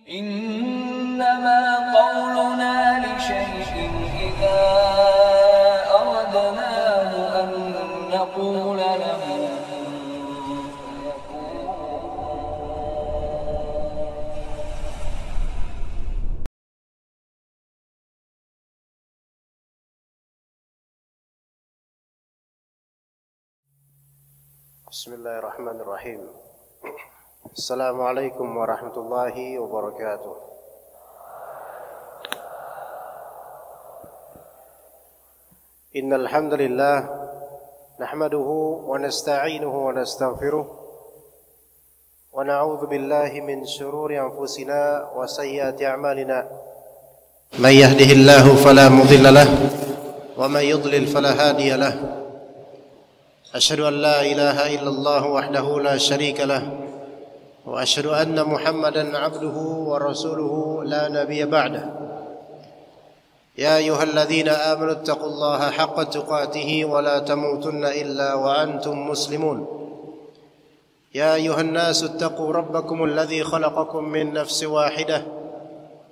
إنما قولنا لشيء إذا أردناه أن نقول له بسم الله الرحمن الرحيم. السلام عليكم ورحمة الله وبركاته. إن الحمد لله نحمده ونستعينه ونستغفره ونعوذ بالله من شرور أنفسنا وسيئات أعمالنا. من يهده الله فلا مضل له ومن يضلل فلا هادي له. أشهد أن لا إله إلا الله وحده لا شريك له وأشهد أن محمدا عبده ورسوله لا نبي بعده. يا أيها الذين آمنوا اتقوا الله حق تقاته ولا تموتن إلا وأنتم مسلمون. يا أيها الناس اتقوا ربكم الذي خلقكم من نفس واحدة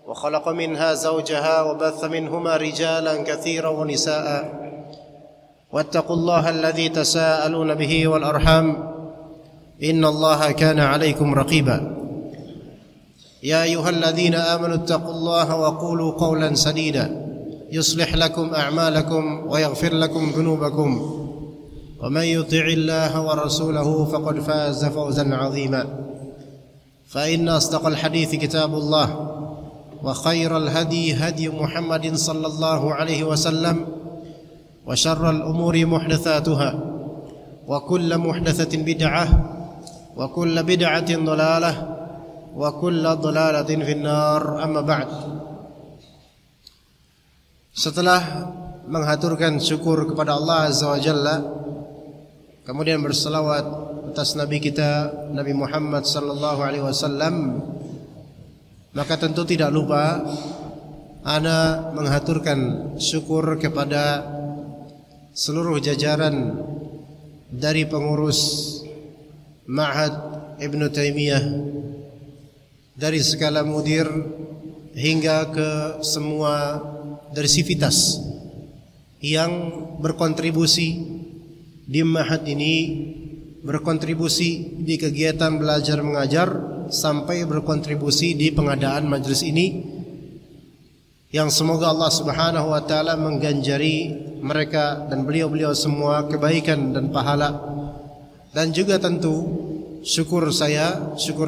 وخلق منها زوجها وبث منهما رجالا كثيرا ونساء واتقوا الله الذي تساءلون به والأرحام إن الله كان عليكم رقيبا. يا أيها الذين آمنوا اتقوا الله وقولوا قولا سديدا يصلح لكم أعمالكم ويغفر لكم ذنوبكم ومن يطع الله ورسوله فقد فاز فوزا عظيما. فإن أصدق الحديث كتاب الله وخير الهدي هدي محمد صلى الله عليه وسلم وشر الأمور محدثاتها وكل محدثة بدعة وكل بدعة ضلالة وكل ضلالة في النار. أما بعد. Setelah menghaturkan syukur kepada Allah Azza wa Jalla, kemudian berselawat atas Nabi kita Nabi Muhammad sallallahu alaihi wasallam, maka tentu tidak lupa ana menghaturkan syukur kepada seluruh jajaran dari pengurus Ma'had Ibnu Taimiyah, dari skala mudir hingga ke semua dari sivitas yang berkontribusi di Ma'had ini, berkontribusi di kegiatan belajar mengajar, sampai berkontribusi di pengadaan majelis ini, yang semoga Allah Subhanahu wa taala mengganjari mereka dan beliau-beliau semua kebaikan dan pahala. Dan juga tentu syukur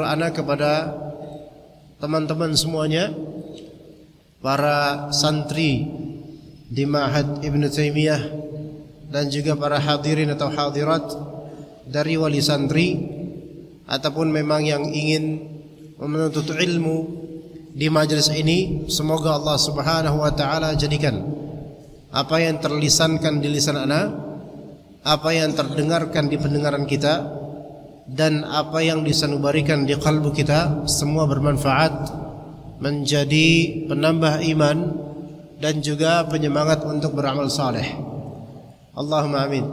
ana kepada teman-teman semuanya, para santri di Ma'had Ibnu Taimiyah dan juga para hadirin atau hadirat dari wali santri ataupun memang yang ingin menuntut ilmu di majelis ini. Semoga Allah Subhanahu wa taala jadikan apa yang terlisankan di lisan ana, apa yang terdengarkan di pendengaran kita, dan apa yang disanubarikan di kalbu kita semua bermanfaat, menjadi penambah iman dan juga penyemangat untuk beramal saleh. Allahumma amin.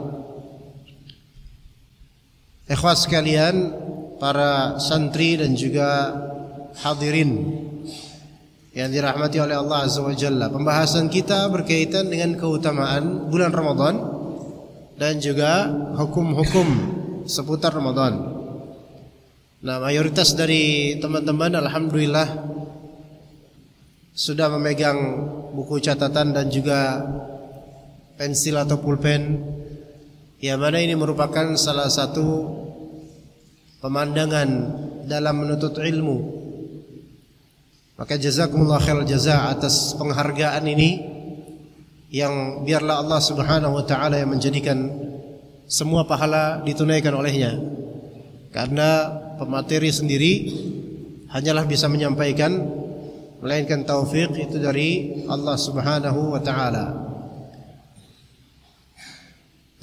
Ikhwas sekalian, para santri dan juga hadirin yang dirahmati oleh Allah Azza wa Jalla, pembahasan kita berkaitan dengan keutamaan bulan Ramadan dan juga hukum-hukum seputar Ramadan. Nah, mayoritas dari teman-teman alhamdulillah sudah memegang buku catatan dan juga pensil atau pulpen, yang mana ini merupakan salah satu pemandangan dalam menuntut ilmu. Maka jazakumullah khairul jaza atas penghargaan ini, yang biarlah Allah Subhanahu wa taala yang menjadikan semua pahala ditunaikan olehnya. Karena pemateri sendiri hanyalah bisa menyampaikan, melainkan taufik itu dari Allah Subhanahu wa taala.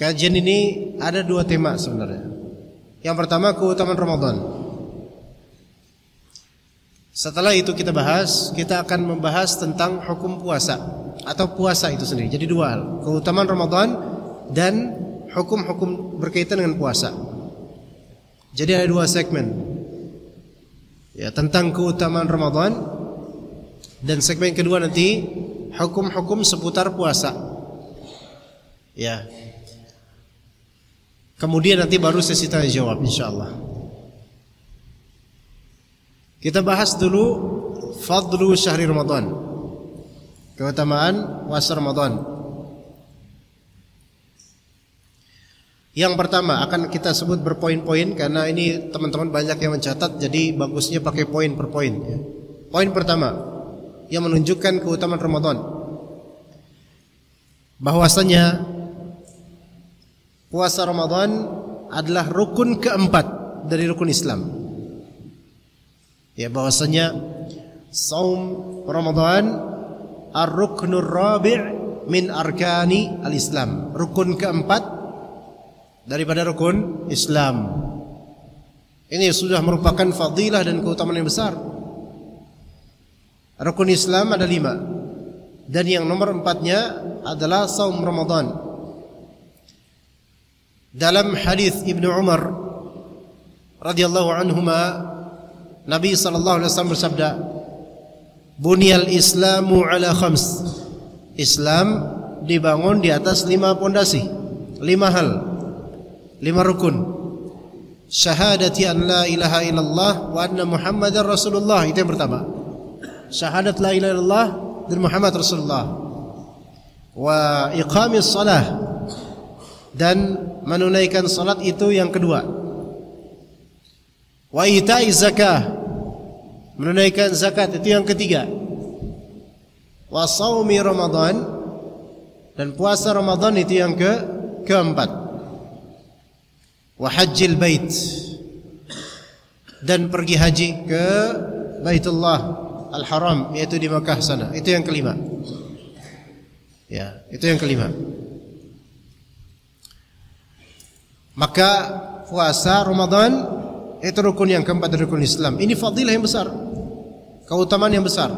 Kajian ini ada dua tema sebenarnya. Yang pertama, keutamaan Ramadan. Setelah itu kita akan membahas tentang hukum puasa atau puasa itu sendiri. Jadi dua hal, keutamaan Ramadan dan hukum-hukum berkaitan dengan puasa. Jadi ada dua segmen. ya, tentang keutamaan Ramadan, dan segmen kedua nanti hukum-hukum seputar puasa. Ya. Kemudian nanti baru sesi tanya jawab insyaallah. Kita bahas dulu fadlu syahri Ramadan. Keutamaan puasa Ramadan. Yang pertama akan kita sebut berpoin-poin karena ini teman-teman banyak yang mencatat, jadi bagusnya pakai poin per poin. Poin pertama yang menunjukkan keutamaan Ramadan, bahwasanya puasa Ramadan adalah rukun keempat dari rukun Islam. Ya, bahwasanya saum Ramadan ar-ruknur rabi' min arkani al-Islam, rukun keempat daripada rukun Islam. Ini sudah merupakan fadilah dan keutamaan yang besar. Rukun Islam ada 5, dan yang nomor 4-nya adalah saum Ramadan. Dalam hadis Ibnu Umar radhiyallahu anhuma, Nabi sallallahu alaihi wasallam bersabda, "Bunyal Islamu ala khams." Islam dibangun di atas 5 pondasi, 5 hal, 5 rukun. Syahadati an la ilaha illallah wa anna Muhammadar Rasulullah, itu yang pertama. Syahadat la ilaha illallah dan Muhammad Rasulullah. Wa iqamis salah, dan menunaikan salat itu yang kedua. Wa ita'iz zakah, menunaikan zakat itu yang ketiga. Wa shaumi Ramadan, dan puasa Ramadan itu yang keempat. Wa hajjil bait, dan pergi haji ke Baitullah Al-Haram, yaitu di Makkah sana, itu yang kelima. Ya, itu yang kelima. Maka puasa Ramadan itu rukun yang keempat dari rukun Islam. Ini fadilah yang besar, keutamaan yang besar.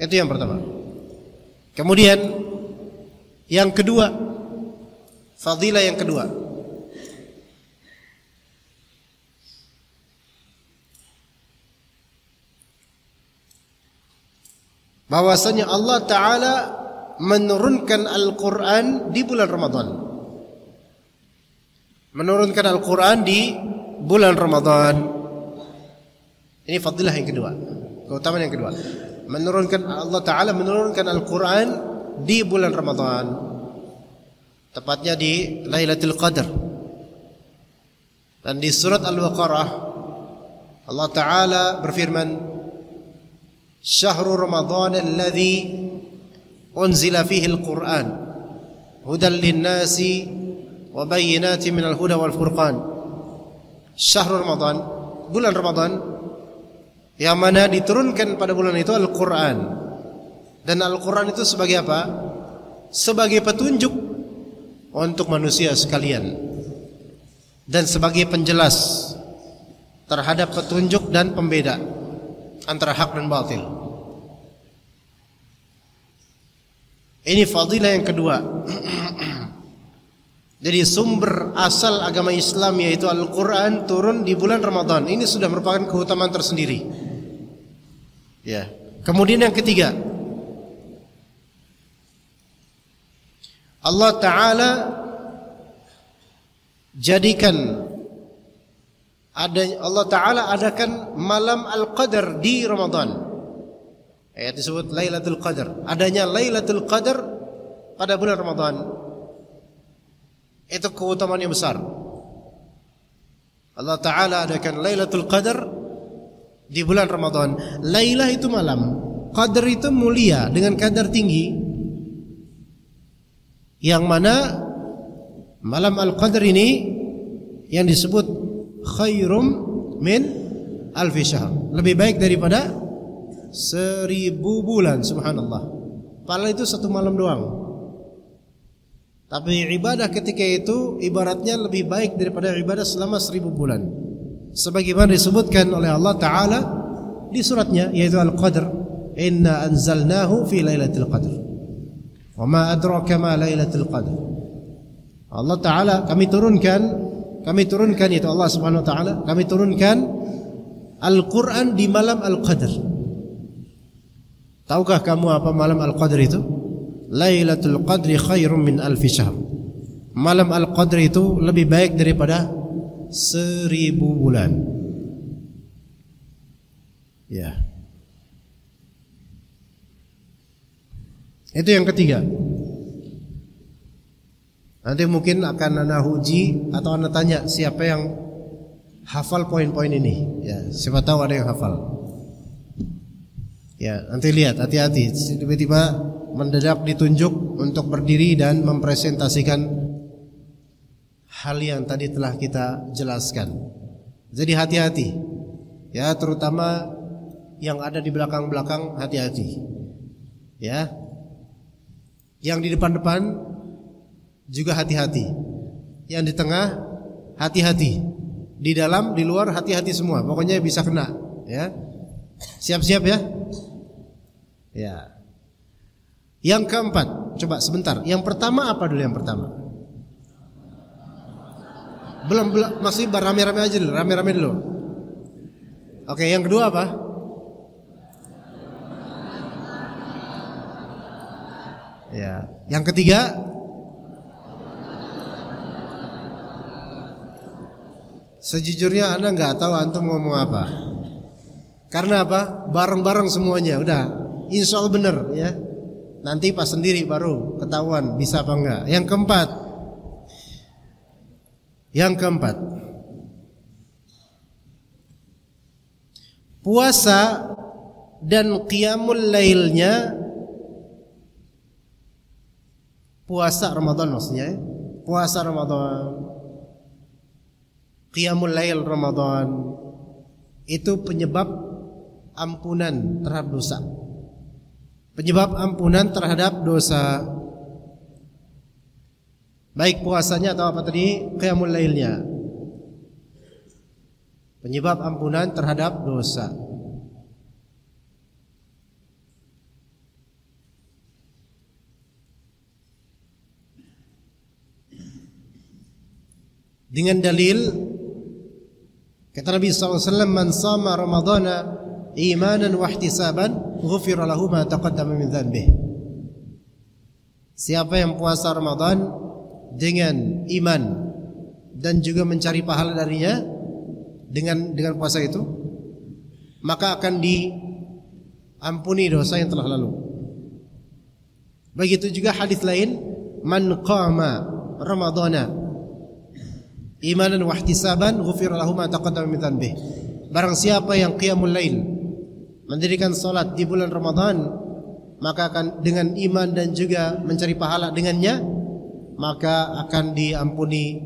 Itu yang pertama. Kemudian yang kedua, fadilah yang kedua, bahwasanya Allah Ta'ala menurunkan Al-Quran di bulan Ramadan. Menurunkan Al-Quran di bulan Ramadan. Ini fadilah yang kedua, keutamaan yang kedua. Allah Ta'ala menurunkan Al-Quran di bulan Ramadan, tepatnya di Lailatul Qadar. Dan di surat Al-Baqarah Allah Ta'ala berfirman, Syahrul Ramadan alladhi unzila fihi al-Quran hudan linnasi wa bayyinatin minal huda wal furqan. Syahrul Ramadan, bulan Ramadan yang mana diturunkan pada bulan itu Al-Quran. Dan Al-Quran itu sebagai apa? Sebagai petunjuk untuk manusia sekalian, dan sebagai penjelas terhadap petunjuk dan pembeda antara hak dan batil. Ini fadilah yang kedua. Jadi sumber asal agama Islam yaitu Al-Quran turun di bulan Ramadan. Ini sudah merupakan keutamaan tersendiri. Ya. Kemudian yang ketiga, Allah Ta'ala jadikan Allah Ta'ala adakan malam Al-Qadar di Ramadan. Ayat disebut Lailatul Qadar. Adanya Lailatul Qadar pada bulan Ramadan, itu keutamaan yang besar. Allah Ta'ala adakan Lailatul Qadar di bulan Ramadan. Lailah itu malam, Qadar itu mulia dengan kadar tinggi, yang mana malam Al-Qadar ini yang disebut khairum min alfi syahr, lebih baik daripada 1000 bulan. Subhanallah. Padahal itu satu malam doang, tapi ibadah ketika itu ibaratnya lebih baik daripada ibadah selama 1000 bulan. Sebagaimana disebutkan oleh Allah Ta'ala di suratnya, yaitu Al-Qadr, Inna anzalnahu fi lailatul qadr wa ma adraka ma lailatul qadr. Allah Ta'ala kami turunkan itu Allah Subhanahu wa Ta'ala, kami turunkan Al-Quran di malam Al-Qadr. Tahukah kamu apa malam Al-Qadr itu? Lailatul Qadri khairum min alfi syahr. Malam Al-Qadr itu lebih baik daripada 1000 bulan. Ya. Itu yang ketiga. Nanti mungkin akan Anda uji atau Anda tanya siapa yang hafal poin-poin ini. Ya, siapa tahu ada yang hafal. Ya, nanti lihat, hati-hati. Tiba-tiba mendadak ditunjuk untuk berdiri dan mempresentasikan hal yang tadi telah kita jelaskan. Jadi hati-hati. Ya, terutama yang ada di belakang-belakang, hati-hati. Ya. Yang di depan-depan juga hati-hati. Yang di tengah hati-hati. Di dalam, di luar hati-hati semua. Pokoknya bisa kena, ya. Siap-siap ya. Ya. Yang keempat, coba sebentar. Yang pertama apa dulu yang pertama? Belum masih rame-rame aja dulu, rame-rame dulu. Oke, yang kedua apa? Ya, yang ketiga sejujurnya Anda nggak tahu antum ngomong apa. Karena apa? Bareng-bareng semuanya, udah. Insya Allah bener ya. Nanti pas sendiri baru ketahuan bisa apa enggak. Yang keempat, puasa dan qiyamul lailnya, puasa Ramadan maksudnya, puasa Ramadan, qiyamul lail Ramadan itu penyebab ampunan terhadap dosa. Penyebab ampunan terhadap dosa. Baik puasanya atau apa tadi, qiyamul lailnya. Penyebab ampunan terhadap dosa. Dengan dalil kata Nabi SAW, man sama Ramadana imanan wa ihtisaban ghufira lahu ma taqaddama min dhanbihi. Siapa yang puasa Ramadan dengan iman dan juga mencari pahala darinya dengan puasa itu, maka akan diampuni dosa yang telah lalu. Begitu juga hadis lain, man qama Ramadana imanan wa ihtisaban ghufira lahu ma taqaddama min dhanbihi. Barang siapa yang qiyamul lail, mendirikan salat di bulan Ramadan, maka akan dengan iman dan juga mencari pahala dengannya, maka akan diampuni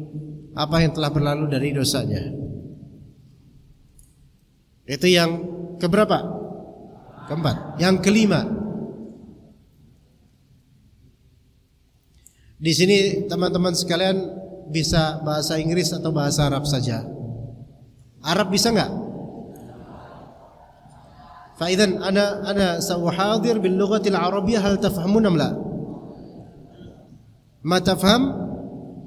apa yang telah berlalu dari dosanya. Itu yang keberapa? Keempat. Yang kelima. Di sini teman-teman sekalian bisa bahasa Inggris atau bahasa Arab saja. Arab bisa enggak? Faidan ana sauhadir bil lughatil arabiyyah, hal tafhamun am la? Ma tafham?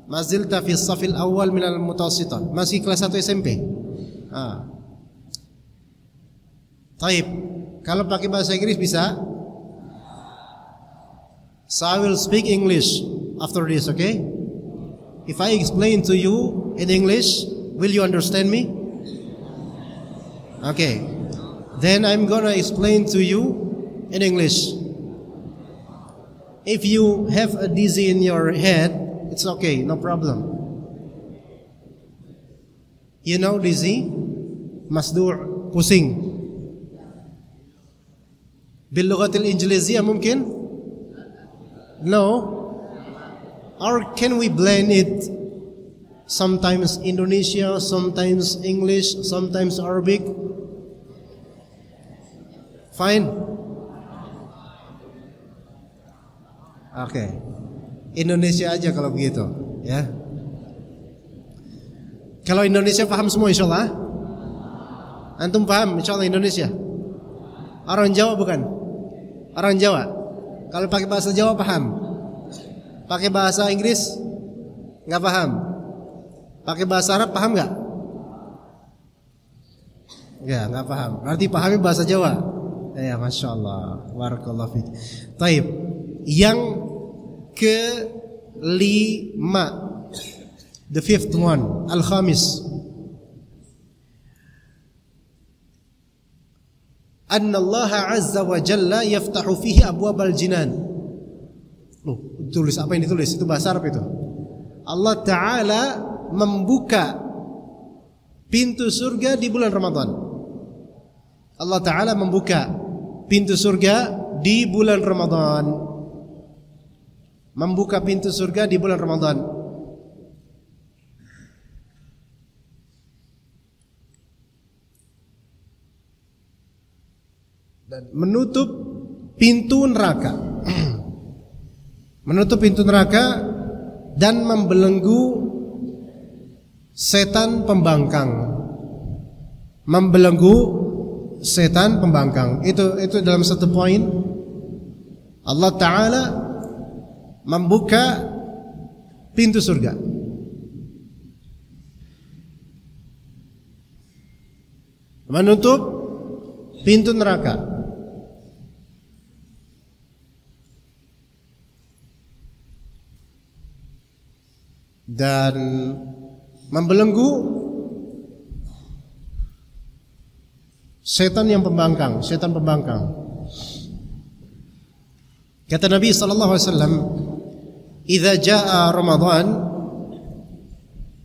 Ma zilta fi as-safil awwal min al-mutawassithah. Masih kelas 1 SMP. Taib. Kalau pakai bahasa Inggris bisa? So I will speak English after this, okay? If I explain to you in English, will you understand me? Okay. Then I'm gonna explain to you in English. If you have a dizzy in your head, it's okay, no problem. You know dizzy? Masdu' pusing. Bil lughatil injiliziyah mungkin? No. Or can we blend it? Sometimes Indonesia, sometimes English, sometimes Arabic. Fine. Oke. Indonesia aja kalau begitu, ya. Kalau Indonesia paham semua insyaallah. Antum paham insyaallah Indonesia? Orang Jawa bukan? Orang Jawa. Kalau pakai bahasa Jawa paham. Pakai bahasa Inggris enggak paham. Pakai bahasa Arab paham enggak? Enggak paham. Berarti pahami bahasa Jawa. Ya, Masya Allah. Barakallahu fiik. Taib. Yang kelima, the fifth one, al-khamis. Anna Allah Azza wa Jalla yaftahu fihi abwabal jinan. Loh, tulis apa yang ditulis? Itu bahasa Arab itu. Allah Ta'ala membuka pintu surga di bulan Ramadan. Allah Ta'ala membuka pintu surga di bulan Ramadan. Membuka pintu surga di bulan Ramadan. Dan menutup pintu neraka. Menutup pintu neraka dan membelenggu setan pembangkang. Membelenggu setan pembangkang. Itu dalam satu poin. Allah Ta'ala membuka pintu surga. Menutup pintu neraka. Dan membelenggu setan yang pembangkang, setan pembangkang. Kata Nabi sallallahu alaihi wasallam, "Idza jaa Ramadan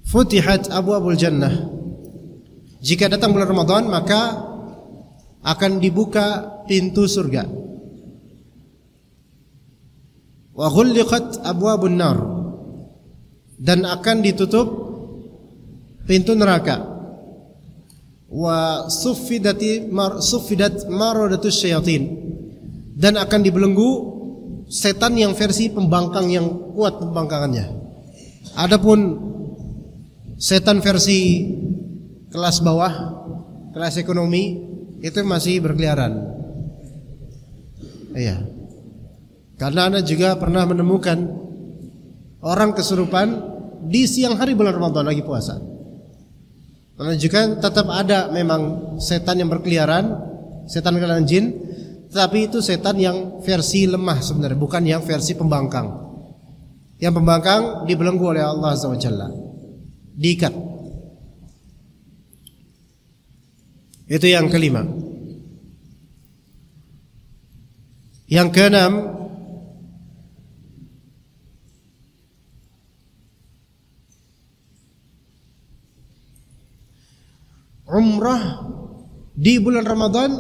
futihat abwabul jannah." Jika datang bulan Ramadan, maka akan dibuka pintu surga. Wa ghulliqat abwabun nar. Dan akan ditutup pintu neraka. Wa suffidat maradatus syayatin. Dan akan dibelenggu setan yang versi pembangkang yang kuat pembangkangannya. Adapun setan versi kelas bawah, kelas ekonomi, itu masih berkeliaran. Iya. Karena Anda juga pernah menemukan orang kesurupan di siang hari bulan Ramadan lagi puasa. Menunjukkan tetap ada memang setan yang berkeliaran, setan kalangan jin, tetapi itu setan yang versi lemah sebenarnya, bukan yang versi pembangkang. Yang pembangkang dibelenggu oleh Allah Azza wa Jalla, diikat. Itu yang kelima. Yang keenam, umrah di bulan Ramadan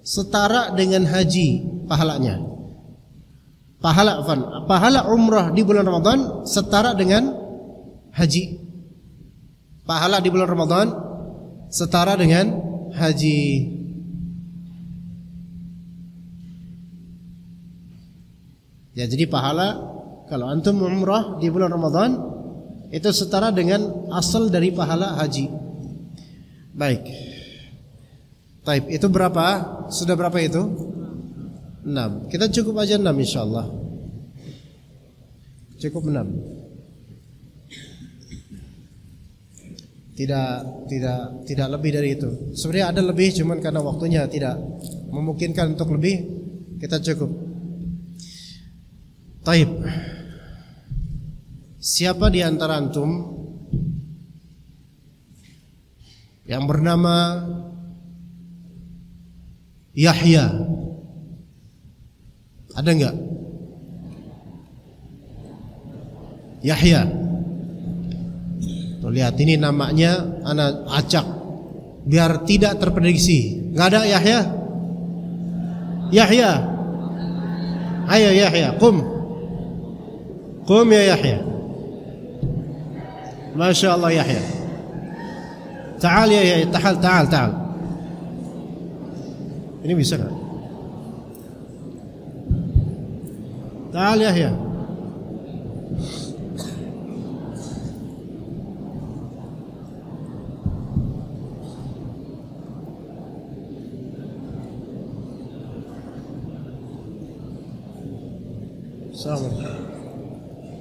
setara dengan haji pahalanya. Pahala umrah di bulan Ramadan setara dengan haji. Pahala di bulan Ramadan setara dengan haji. Ya, jadi pahala kalau antum umrah di bulan Ramadan itu setara dengan asal dari pahala haji. Baik. Taib, itu berapa? Sudah berapa itu? 6. Kita cukup aja 6 insyaallah. Cukup 6. Tidak lebih dari itu. Sebenarnya ada lebih, cuman karena waktunya tidak memungkinkan untuk lebih, kita cukup. Taib. Siapa di antara antum yang bernama Yahya? Ada enggak? Yahya. Tuh, lihat ini namanya anak acak biar tidak terprediksi. Enggak ada Yahya? Yahya. Ayo Yahya, qum. Qum ya Yahya. Masya Allah Yahya. Ta'al ya Yahya, ta'al. Ini bisa enggak? Ta'al Yahya.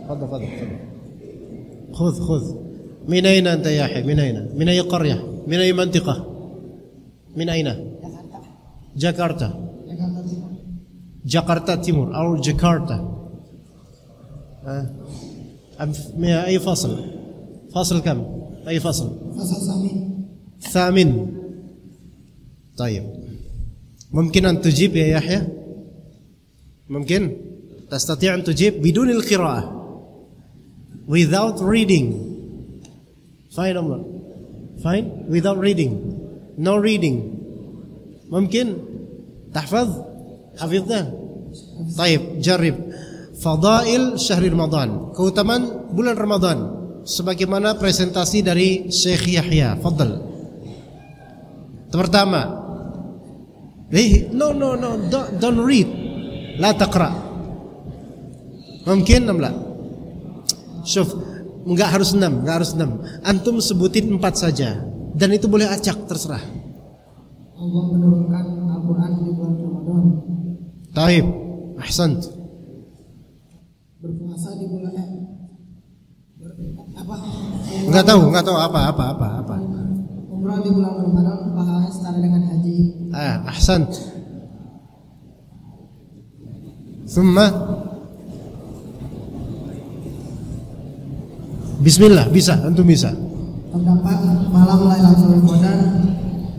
تفضل خذ من أين أنت يا أخي؟ من أين؟ من أي قرية؟ من أي منطقة؟ Min aina? Jakarta. Jakarta Timur atau Jakarta. أي فصل؟ فصل كم؟ أي فصل؟ فصل ثامن. طيب ممكن أن تجيب يا يحيى؟ ممكن؟ تستطيع أن تجيب بدون القراءة without reading. Fine Umar? Fine? Without reading. No reading. ممكن؟ تحفظ؟ حفظته؟ طيب جرب. Fadail Syahri Ramadan, keutamaan bulan Ramadan, sebagaimana presentasi dari Syekh Yahya. Fadal. Pertama, no, don't read, la taqra. Mungkin am la? Syuf, enggak harus 6. Antum sebutin 4 saja, dan itu boleh acak, terserah. Allah menurunkan Al-Quran di bulan Ramadan. Taib, ahsant. Berpuasa di bulan apa? Enggak tahu apa. Umrah di bulan Ramadan pahala setara dengan haji. Ahsant. Thumma Bismillah, bisa, antum bisa. Terdapat malam Lailatul Qadar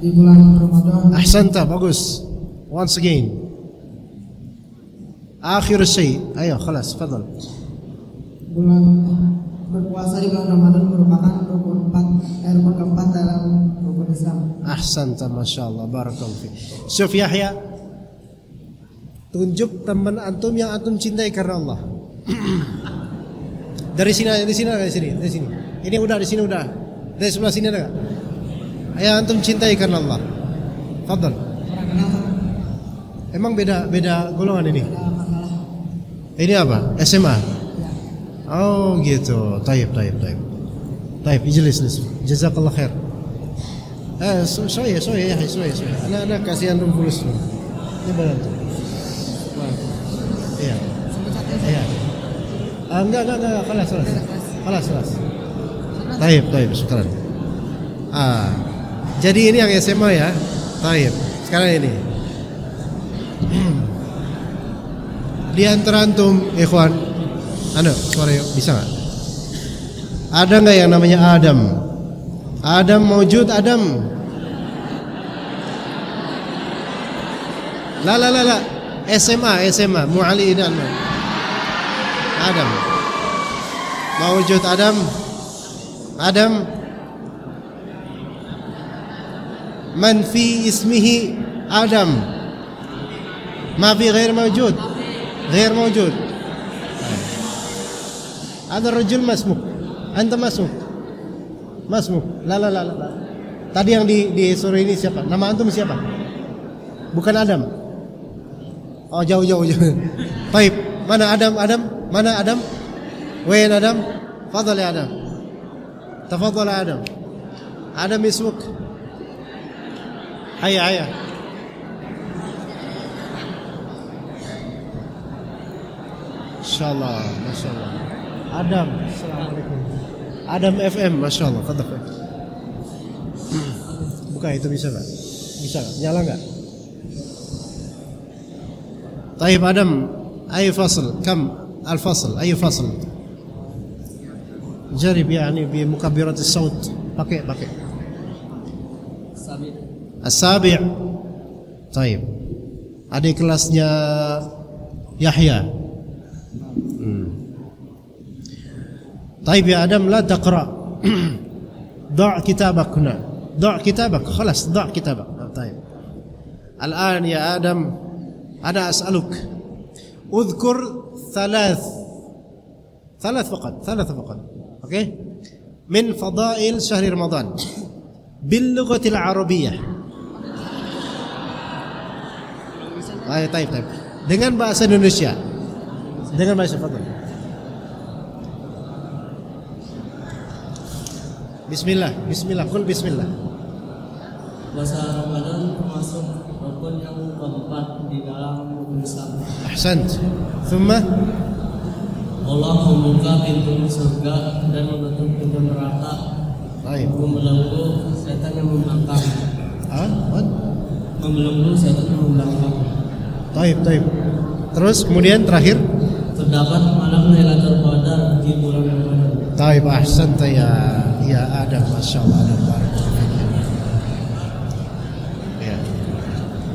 di bulan Ramadan. Ahsanta, bagus. Once again. Akhir syai. Ayo, khalas, fadal. Berpuasa di bulan Ramadan merupakan rukun keempat dalam rukun Islam. Ahsanta, masyaallah, barakallahu fi. Syuf Yahya, tunjuk teman antum yang antum cintai karena Allah. Dari sini. Ini udah, di sini udah. Dari sebelah sini ada enggak? Yang antum cintai karena Allah. Fadal. Emang beda golongan ini? Ini apa? SMA? Oh gitu. Taib. Ijlis. Jazakallah khair. Soya. Anak kasihan rum fulus. Ini bantu. Iya. Enggak. Kelas. Taib. Syukran. Jadi ini yang SMA ya. Taib. Sekarang ini. Di antara antum ikhwan, suara bisa nggak? Ada nggak yang namanya Adam? Adam mawjud Adam? La. SMA. Mu'ali ini Adam. Mawjud Adam? Man fi ismihi Adam? Ma fi ghair mawjud? غير موجود. هذا الرجل مسموك. أنت مسموك. لا. Tadi yang di sore ini siapa? Nama antum siapa? Bukan Adam. Oh jauh. Baik. Mana Adam? Mana Adam? Wain Adam? Fadal ya Adam. Tafadhal Adam. Adam ismuk. Hayya. Masyaallah. Adam, assalamualaikum. Adam FM, masyaallah. Fadhil. Buka itu bisa nggak? Nyala nggak? Taib Adam, ayu fasl? Kam al-fasl? Ayu fasl? Jarib yani bi mukabbirat as-saut. Pakai. As-sabi'. Taib. Adik kelasnya Yahya. طيب يا آدم لا تقرأ. ضع كتابك هنا. ضع كتابك. خلاص ضع كتابك. طيب الآن يا آدم أنا أسألك اذكر ثلاث فقط. أوكي؟ من فضائل شهر رمضان باللغة العربية. طيب dengan bahasa Indonesia. Fadhil. Bismillah, kul bismillah. Puasa Ramadan termasuk rukun yang keempat di dalam rukun Islam. Ahsant. Thumma Allah membuka pintu surga dan menutup pintu neraka. Baik. Membelenggu setan yang membangkang. What? Belum dulu saya belakang. Taib. Terus kemudian terakhir Terdapat malam Lailatul Qadar di bulan Ramadan. Taib, ahsanta ya Adam, Masya Allah, Adam, barakallahu fiik. Ya.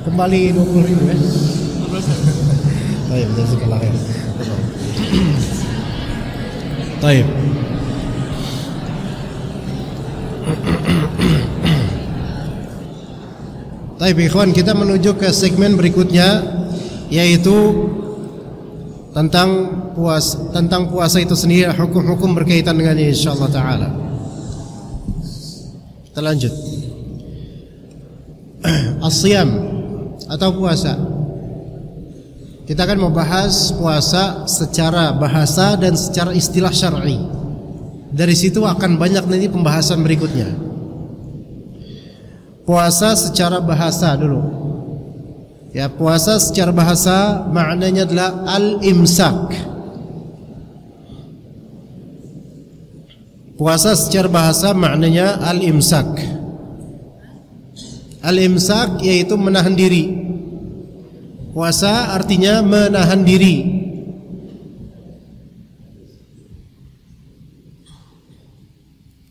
Kembali 20.000 ya. Taib, jazakallah khair. Taib. Taib ikhwan, kita menuju ke segmen berikutnya, yaitu tentang puasa itu sendiri, hukum-hukum berkaitan dengannya insyaallah taala. Kita lanjut. As-siyam atau puasa. Kita akan membahas puasa secara bahasa dan secara istilah syar'i. Dari situ akan banyak nanti pembahasan berikutnya. Puasa secara bahasa dulu. Ya, puasa secara bahasa maknanya adalah al-imsak. Puasa secara bahasa maknanya al-imsak. Al-imsak yaitu menahan diri. Puasa artinya menahan diri.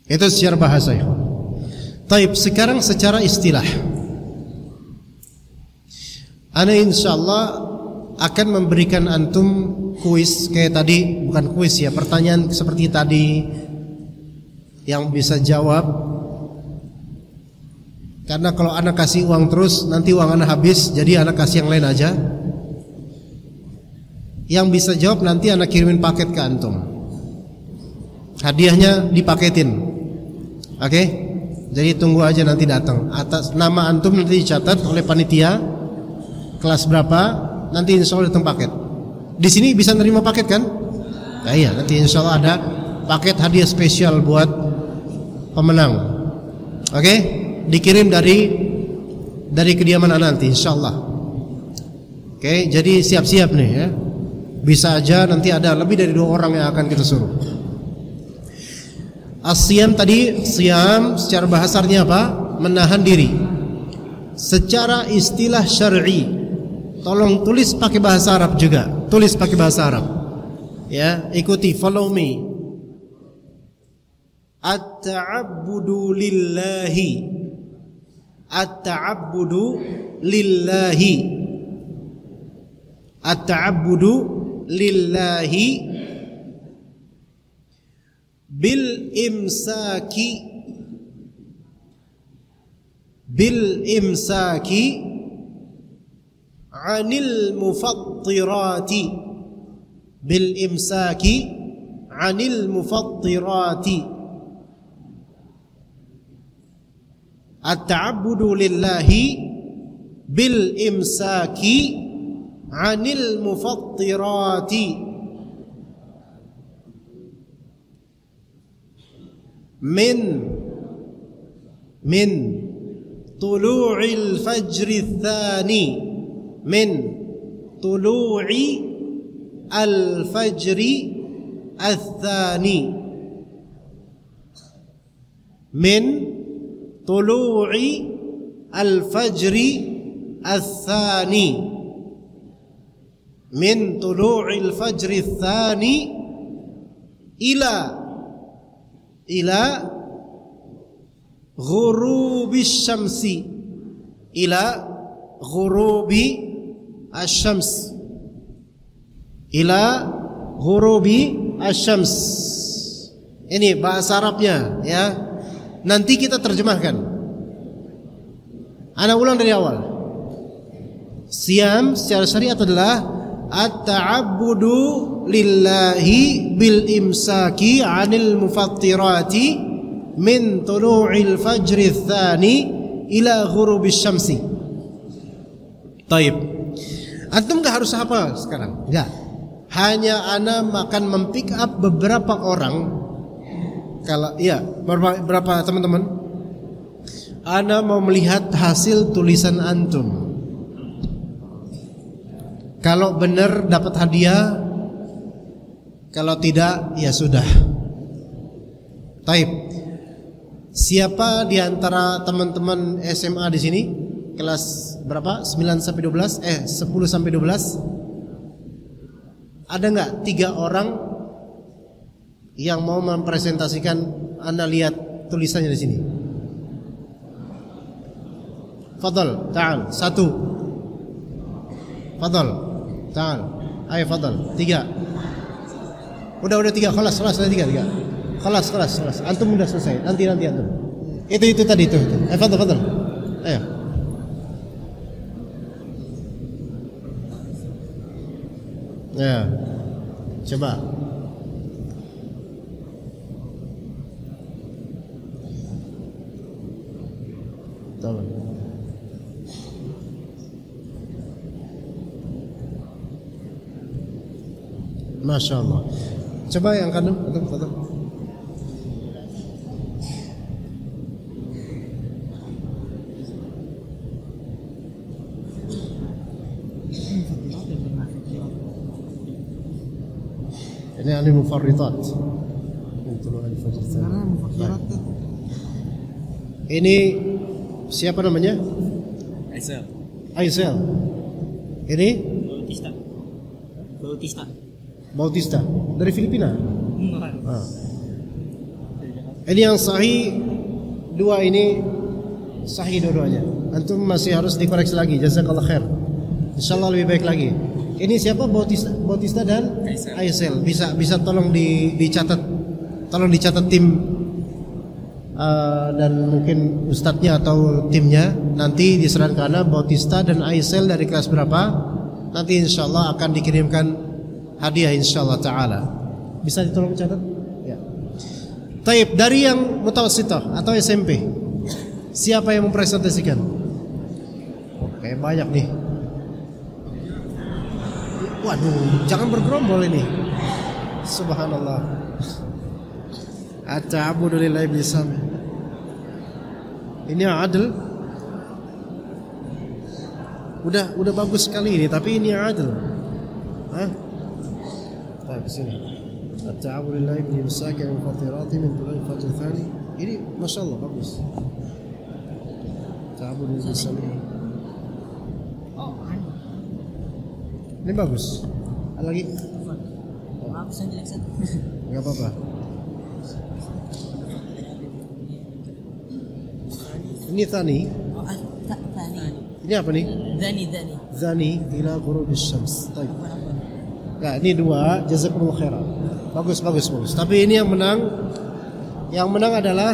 Itu secara bahasa ya. Taib, sekarang secara istilah. Ana insyaallah akan memberikan antum kuis kayak tadi, bukan kuis ya, pertanyaan seperti tadi yang bisa jawab. Karena kalau ana kasih uang terus nanti uang ana habis, jadi ana kasih yang lain aja. Yang bisa jawab nanti ana kirimin paket ke antum. Hadiahnya dipaketin. Oke? Jadi tunggu aja nanti datang. Atas nama antum nanti dicatat oleh panitia. Kelas berapa? Nanti insya Allah datang paket. Di sini bisa nerima paket kan? Nah, iya, nanti insya Allah ada paket hadiah spesial buat pemenang. Oke? Dikirim dari kediaman nanti insya Allah. Oke, jadi siap-siap nih ya. Bisa aja nanti ada lebih dari 2 orang yang akan kita suruh. As-siyam tadi, siyam secara bahasanya apa? Menahan diri. Secara istilah syar'i, tolong tulis pakai bahasa Arab juga. Tulis pakai bahasa Arab. Ya, ikuti, follow me. At-ta'abbudu lillahi. At-ta'abbudu lillahi. At-ta'abbudu lillahi bil imsaki anil mufattirati, bil imsaki anil mufattirati. At-ta'abbudu lillahi bil imsaki anil mufattirati min tulu'il fajri tsani, min tulu'i al-fajri al-thani, min tulu'i al-fajri al-thani, min tulu'i al-fajri al-thani ila ghurubi syamsi, ila ghurubi asyams, ila ghurubi asyams. Ini bahasa Arabnya ya. Nanti kita terjemahkan. Ana ulang dari awal. Siyam secara syariat adalah at-ta'abbudu lillahi bil imsaki 'anil mufattirati min tulu'il fajri tsani ila ghurubis syamsi. Taib. Antum enggak harus hafal sekarang. Enggak. Hanya ana akan mempick up beberapa orang. Kalau iya, berapa teman-teman? Ana mau melihat hasil tulisan antum. Kalau benar dapat hadiah, kalau tidak ya sudah. Taib. Siapa di antara teman-teman SMA di sini? Kelas berapa? 9 sampai 12? 10 sampai 12? Ada nggak 3 orang yang mau mempresentasikan? Anda lihat tulisannya di sini. Fadal, ta'al. 1. Fadal, ta'al. Ayo fadal. 3. Udah 3. Kelas ada 3. Kelas. Antum udah selesai. Nanti antum. Itu tadi itu. Fadal. Ayo. Ya. Coba. Tolong. Masya Allah. Coba yang kanan, antum. Ini ahli mufarritat. Ini siapa namanya? Aisel. Ini? Bautista. Dari Filipina. Ini yang sahih. 2 ini sahih dua-duanya. Antum masih harus dikoreksi lagi. Jazakallah khair. Insyaallah lebih baik lagi. Ini siapa? Bautista dan Aisel. Bisa tolong dicatat. Tolong dicatat tim dan mungkin ustadznya atau timnya. Nanti diserahkan karena Bautista dan Aisel dari kelas berapa. Nanti insyaallah akan dikirimkan hadiah insyaallah ta'ala. Bisa ditolong catat? Ya. Taib, dari yang mutawassithah atau SMP, siapa yang mempresentasikan? Oke, banyak nih. Waduh, jangan bergerombol ini. Subhanallah. At-ta'abudu lillahi bilisam. Ini adil. Udah bagus sekali ini, tapi ini adil. Hah? Baik, sini. At-ta'abudu lillahi bilisam wa fatirati min tulul fajr tsani. Ini masyaallah bagus. Ta'abudu bilisam. Ini bagus. Ada lagi? Maaf, saya jelek satu. Enggak apa-apa. Ini Thani. Thani. Ini apa nih? Zani ila ghurubis syams. Baik. Nah, ini 2, jazakumullah khairan. Bagus. Tapi ini yang menang adalah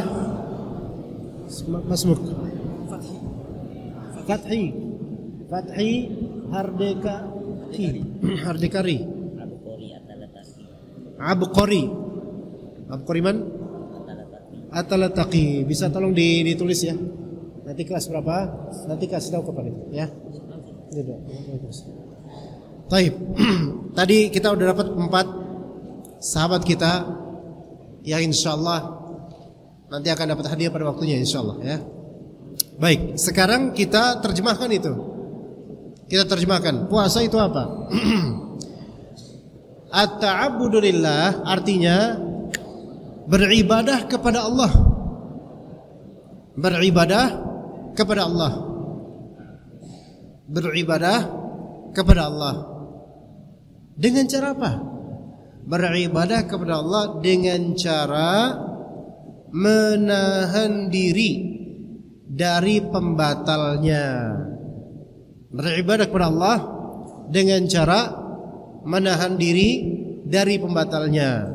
Masmuk. Fathi Hardekari. Abqari man? Atalataki. Bisa tolong ditulis ya. Nanti kelas berapa? Nanti kasih tahu kepada itu ya. Ini dua. Taib. Tadi kita udah dapat 4 sahabat kita yang insyaallah nanti akan dapat hadiah pada waktunya insyaallah ya. Baik, sekarang kita terjemahkan itu. Kita terjemahkan. Puasa itu apa? At-ta'abbudu lillah artinya beribadah kepada Allah. Beribadah kepada Allah. Beribadah kepada Allah. Dengan cara apa? Beribadah kepada Allah dengan cara menahan diri dari pembatalnya. Beribadah kepada Allah dengan cara menahan diri dari pembatalnya.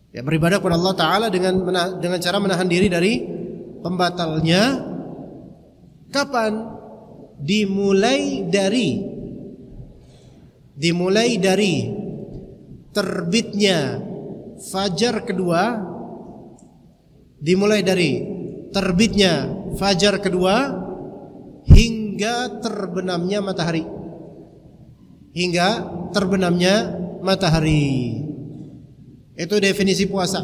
Ya, beribadah kepada Allah Ta'ala dengan cara menahan diri dari pembatalnya. Kapan? Dimulai dari terbitnya fajar kedua. Dimulai dari terbitnya fajar kedua hingga terbenamnya matahari. Hingga terbenamnya matahari. Itu definisi puasa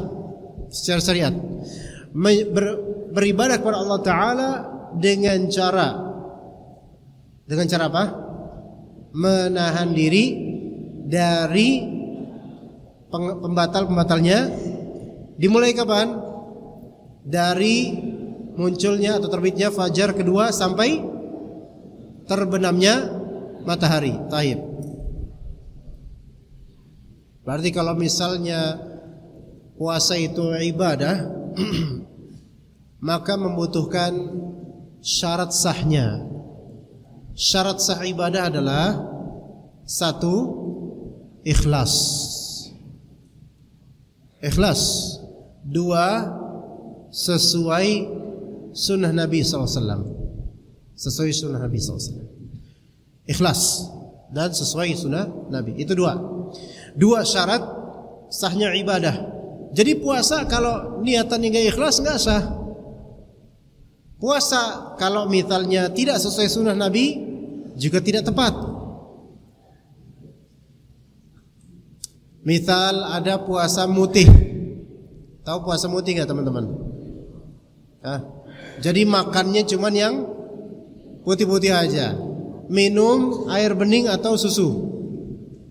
secara syariat. Beribadah kepada Allah Ta'ala dengan cara apa? Menahan diri dari pembatal-pembatalnya dimulai kapan? Dari munculnya atau terbitnya fajar kedua sampai terbenamnya matahari. Taib. Berarti kalau misalnya puasa itu ibadah maka membutuhkan syarat sahnya. Syarat sah ibadah adalah 1. Ikhlas. Ikhlas. 2. Sesuai sunnah Nabi SAW. Sesuai sunnah Nabi SAW. Ikhlas dan sesuai sunnah Nabi. Itu 2 syarat sahnya ibadah. Jadi puasa kalau niatannya nggak ikhlas nggak sah. Puasa kalau misalnya tidak sesuai sunnah Nabi juga tidak tepat. Misal ada puasa mutih. Tahu puasa mutih nggak teman-teman? Jadi makannya cuman yang putih-putih aja. Minum air bening atau susu.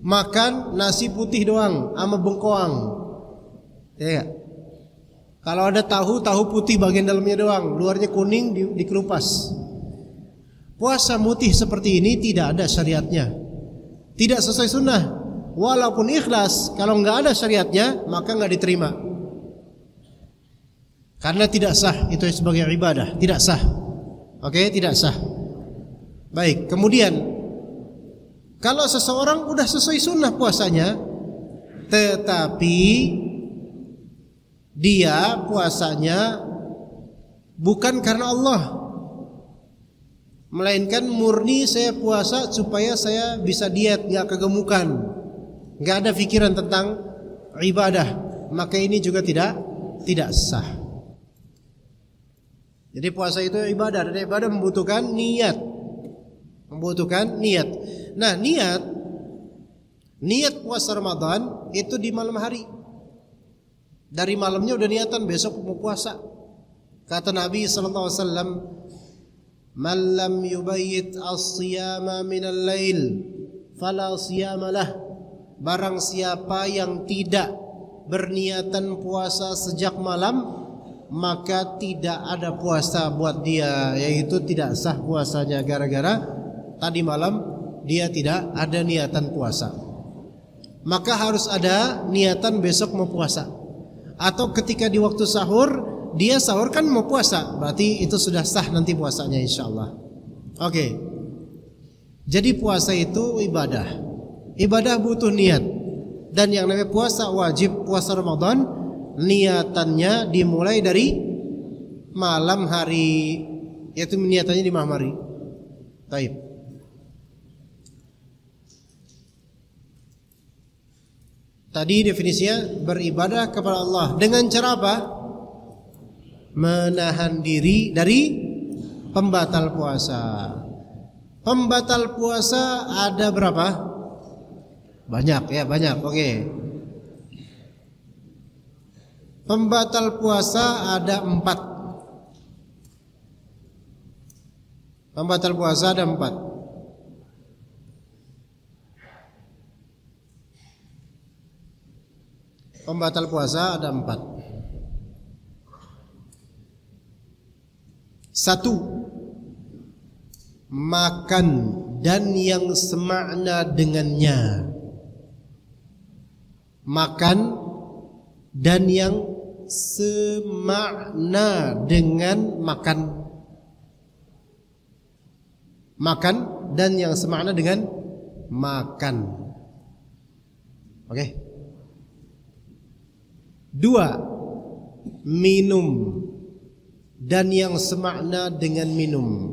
Makan nasi putih doang sama bengkoang. Ya. Kalau ada tahu putih bagian dalamnya doang, luarnya kuning dikelupas. Puasa mutih seperti ini tidak ada syariatnya. Tidak sesuai sunnah. Walaupun ikhlas, kalau nggak ada syariatnya maka nggak diterima. Karena tidak sah itu sebagai ibadah, tidak sah. Oke, tidak sah. Baik, kemudian kalau seseorang udah sesuai sunnah puasanya, tetapi dia puasanya bukan karena Allah, melainkan murni saya puasa supaya saya bisa diet, nggak kegemukan, nggak ada pikiran tentang ibadah, maka ini juga tidak sah. Jadi puasa itu ibadah, dan ibadah membutuhkan niat. Nah, niat puasa Ramadan itu di malam hari. Dari malamnya udah niatan besok mau puasa. Kata Nabi sallallahu alaihi wasallam, "Man lam yubayyit as-siyama min al-lail fala siyama lah." Barang siapa yang tidak berniatan puasa sejak malam, maka tidak ada puasa buat dia, yaitu tidak sah puasanya gara-gara tadi malam dia tidak ada niatan puasa. Maka harus ada niatan besok mau puasa. Atau ketika di waktu sahur, dia sahur kan mau puasa, berarti itu sudah sah nanti puasanya insyaallah. Oke. Jadi puasa itu ibadah. Ibadah butuh niat. Dan yang namanya puasa wajib, puasa Ramadan, niatannya dimulai dari malam hari, yaitu niatannya di malam hari. Taib. Tadi definisinya beribadah kepada Allah dengan cara apa? Menahan diri dari pembatal puasa. Pembatal puasa ada berapa? Banyak ya, banyak. Oke. Pembatal puasa ada 4. Pembatal puasa ada 4. Pembatal puasa ada 4. 1. Makan dan yang semakna dengannya. Makan dan yang semakna dengan makan. Makan dan yang semakna dengan makan. Oke. 2. Minum dan yang semakna dengan minum.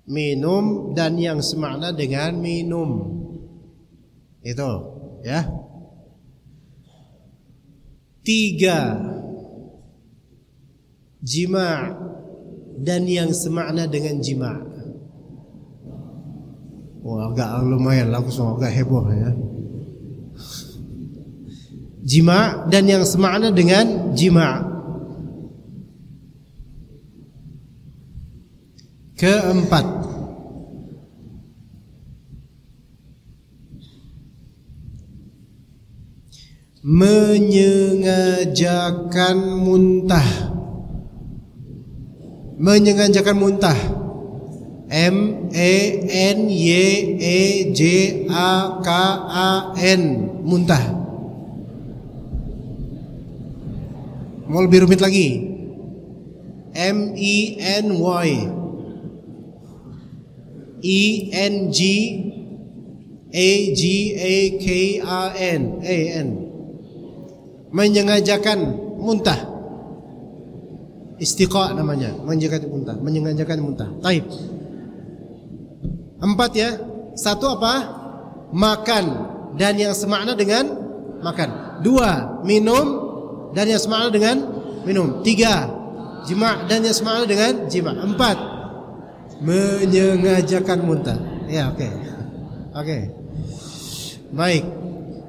Minum dan yang semakna dengan minum. Itu ya. 3. Jima' dan yang semakna dengan jima'. Wah, agak lumayan langsung agak heboh ya. Jima' dan yang semakna dengan jima'. Keempat, menyengajakan muntah. Menyengajakan muntah. menyejakan, muntah. Mau lebih rumit lagi. meny engajakan, menyengajakan muntah. Istiqa namanya, menyengajakan muntah. Taib. 4 ya. 1 apa? Makan dan yang semakna dengan makan. 2 minum dan yang semakna dengan minum. 3 jima' dan yang semakna dengan jima'. 4 menyengajakan muntah. Ya, oke. Baik.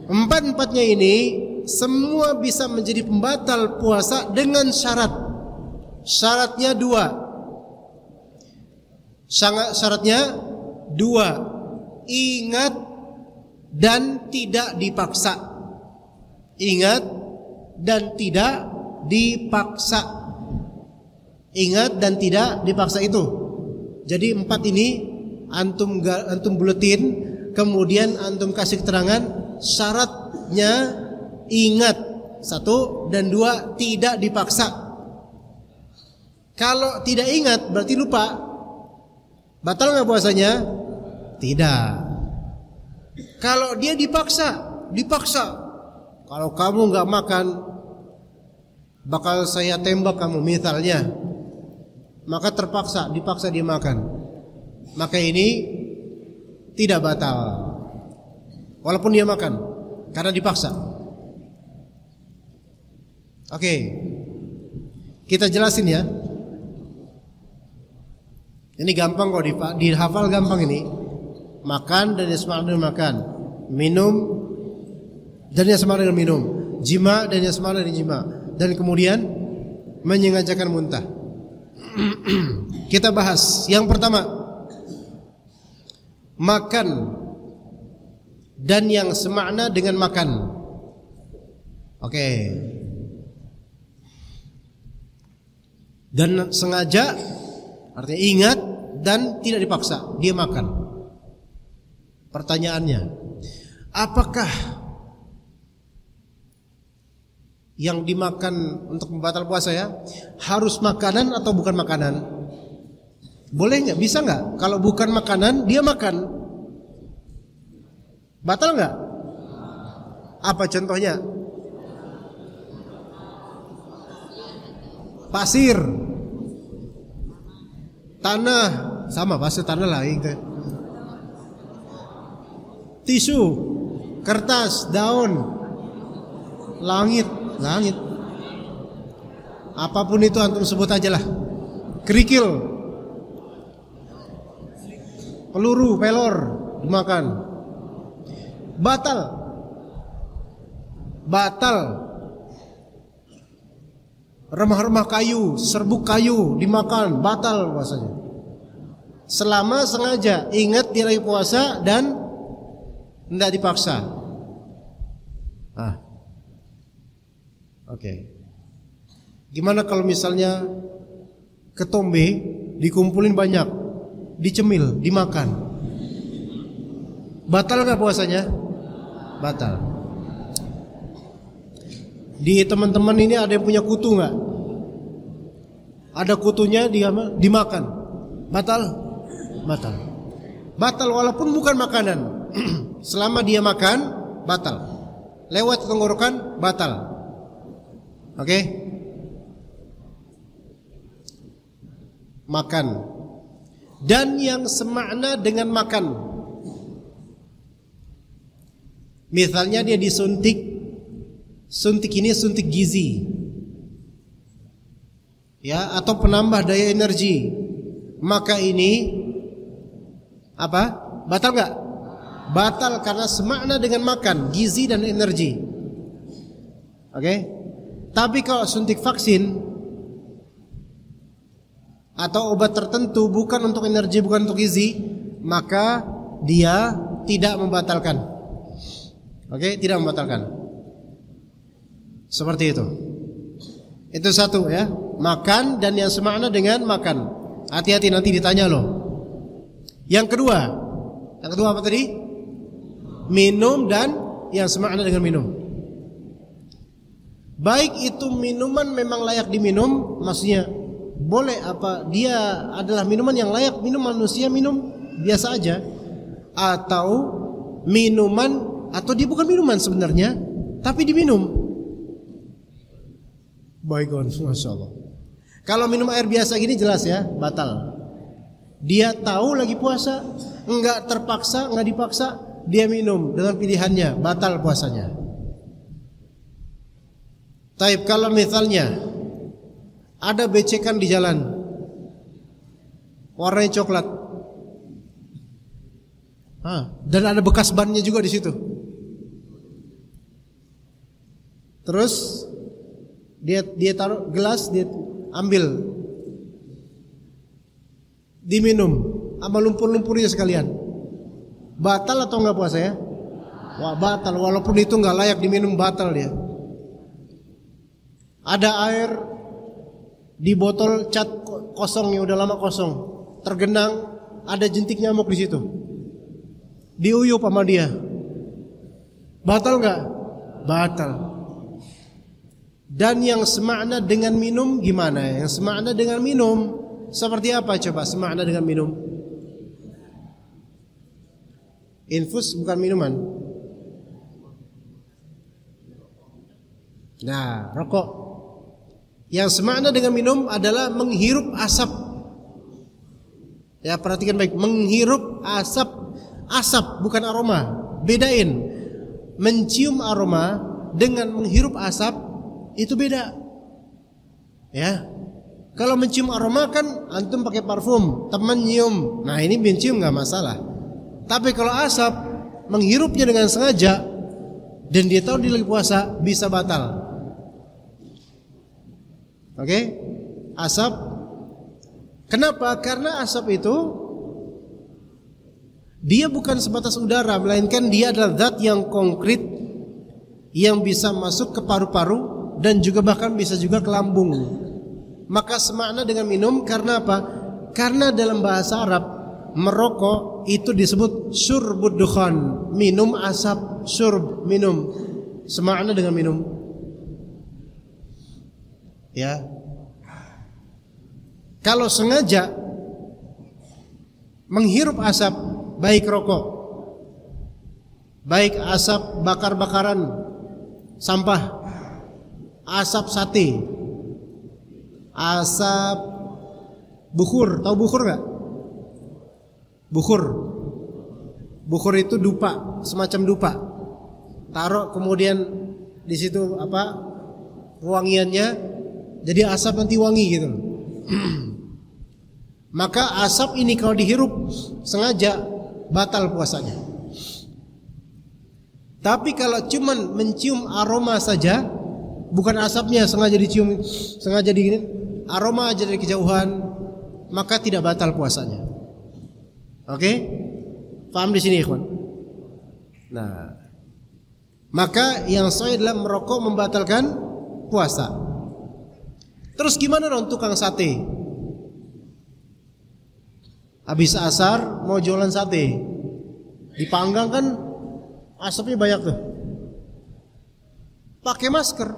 4-4-nya ini semua bisa menjadi pembatal puasa dengan syarat. Syaratnya 2. Syaratnya 2. Ingat dan tidak dipaksa. Ingat dan tidak dipaksa. Ingat dan tidak dipaksa itu. Jadi 4 ini antum buletin, kemudian antum kasih keterangan syaratnya ingat 1 dan 2 tidak dipaksa. Kalau tidak ingat berarti lupa. Batal nggak puasanya? Tidak. Kalau dia dipaksa. Kalau kamu nggak makan, bakal saya tembak kamu misalnya. Maka dipaksa dia makan. Maka ini tidak batal. Walaupun dia makan, karena dipaksa. Oke. Kita jelasin ya. Ini gampang kok dihafal, gampang ini. Makan dan yang semakna dengan makan, minum dan yang semakna dengan minum, jima dan yang semakna dengan jima, dan kemudian menyengajakan muntah. Kita bahas yang pertama, makan dan yang semakna dengan makan. Oke. Dan sengaja artinya ingat dan tidak dipaksa, dia makan. Pertanyaannya, apakah yang dimakan untuk membatal puasa ya harus makanan atau bukan makanan? Boleh nggak? Bisa nggak? Kalau bukan makanan dia makan, batal nggak? Apa contohnya? Pasir, tanah, sama pasir tanah lah gitu. Tisu, kertas, daun, langit. Apapun itu antum sebut aja lah. Kerikil, peluru, pelor dimakan. Batal. Remah-remah kayu, serbuk kayu dimakan, batal puasanya. Selama sengaja, ingat dia lagi puasa dan tidak dipaksa. Oke. Gimana kalau misalnya ketombe dikumpulin banyak, dicemil, dimakan? Batal nggak puasanya? Batal. Di teman-teman ini ada yang punya kutu nggak? Ada kutunya dimakan, batal? Batal walaupun bukan makanan. Selama dia makan, batal. Lewat tenggorokan, batal. Oke? Makan dan yang semakna dengan makan. Misalnya dia disuntik. Suntik ini suntik gizi, ya, atau penambah daya energi. Maka ini apa? Batal nggak? Batal karena semakna dengan makan, gizi dan energi. Oke? Tapi kalau suntik vaksin atau obat tertentu bukan untuk energi, bukan untuk gizi, maka dia tidak membatalkan. Oke, tidak membatalkan. Seperti itu. Itu satu ya, makan dan yang semakna dengan makan. Hati-hati nanti ditanya loh. Yang kedua apa tadi? Minum dan yang semakna dengan minum. Baik itu minuman memang layak diminum, maksudnya boleh apa dia adalah minuman yang layak minum manusia minum biasa aja, atau minuman atau dia bukan minuman sebenarnya tapi diminum. Baik, Masya Allah. Kalau minum air biasa gini jelas ya batal. Dia tahu lagi puasa, enggak terpaksa, enggak dipaksa, dia minum dengan pilihannya, batal puasanya. Taib, kalau misalnya ada becekan di jalan warnanya coklat, dan ada bekas bannya juga di situ. Terus dia taruh gelas, dia ambil, diminum sama lumpur-lumpurnya sekalian. Batal atau enggak puasa ya? Wah, batal, walaupun itu enggak layak diminum, batal dia. Ada air di botol cat kosong yang udah lama kosong, tergenang, ada jentik nyamuk di situ. Diuyup sama dia. Batal enggak? Batal. Dan yang semakna dengan minum gimana? Yang semakna dengan minum seperti apa coba semakna dengan minum? Infus bukan minuman. Nah, rokok. Yang semakna dengan minum adalah menghirup asap. Ya, perhatikan baik, menghirup asap. Asap bukan aroma. Bedain. Mencium aroma dengan menghirup asap itu beda. Ya. Kalau mencium aroma kan antum pakai parfum, teman nyium. Nah, ini mencium enggak masalah. Tapi kalau asap, menghirupnya dengan sengaja dan dia tahu dia lagi puasa, bisa batal. Oke? Asap. Kenapa? Karena asap itu dia bukan sebatas udara, melainkan dia adalah zat yang konkret yang bisa masuk ke paru-paru dan juga bahkan bisa juga ke lambung. Maka semakna dengan minum karena apa? Karena dalam bahasa Arab merokok itu disebut syurbud dukhan, minum asap, syurb, minum. Semakna dengan minum. Ya. Kalau sengaja menghirup asap, baik rokok, baik asap bakar-bakaran sampah, asap sate, asap bukhur, tahu bukhur enggak? Bukhur itu dupa, semacam dupa. Taruh kemudian di situ apa? Wangiannya jadi asap nanti wangi gitu. Maka asap ini kalau dihirup sengaja batal puasanya. Tapi kalau cuman mencium aroma saja, bukan asapnya sengaja dicium, sengaja digini, aroma aja dari kejauhan, maka tidak batal puasanya. Oke? Paham di sini, ikhwan? Nah, maka yang sahih adalah merokok membatalkan puasa. Terus gimana dong tukang sate? Habis asar mau jualan sate, dipanggang kan asapnya banyak tuh. Pakai masker.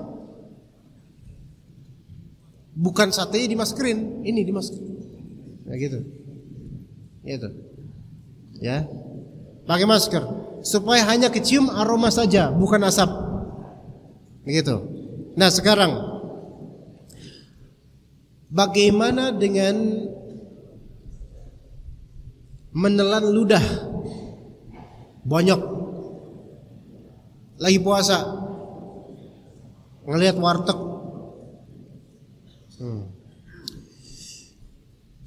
Bukan satenya dimaskerin, ini dimaskerin. Nah gitu. Gitu. Ya. Pakai masker supaya hanya kecium aroma saja, bukan asap. Begitu. Nah, sekarang bagaimana dengan menelan ludah? Banyak lagi puasa, ngelihat warteg,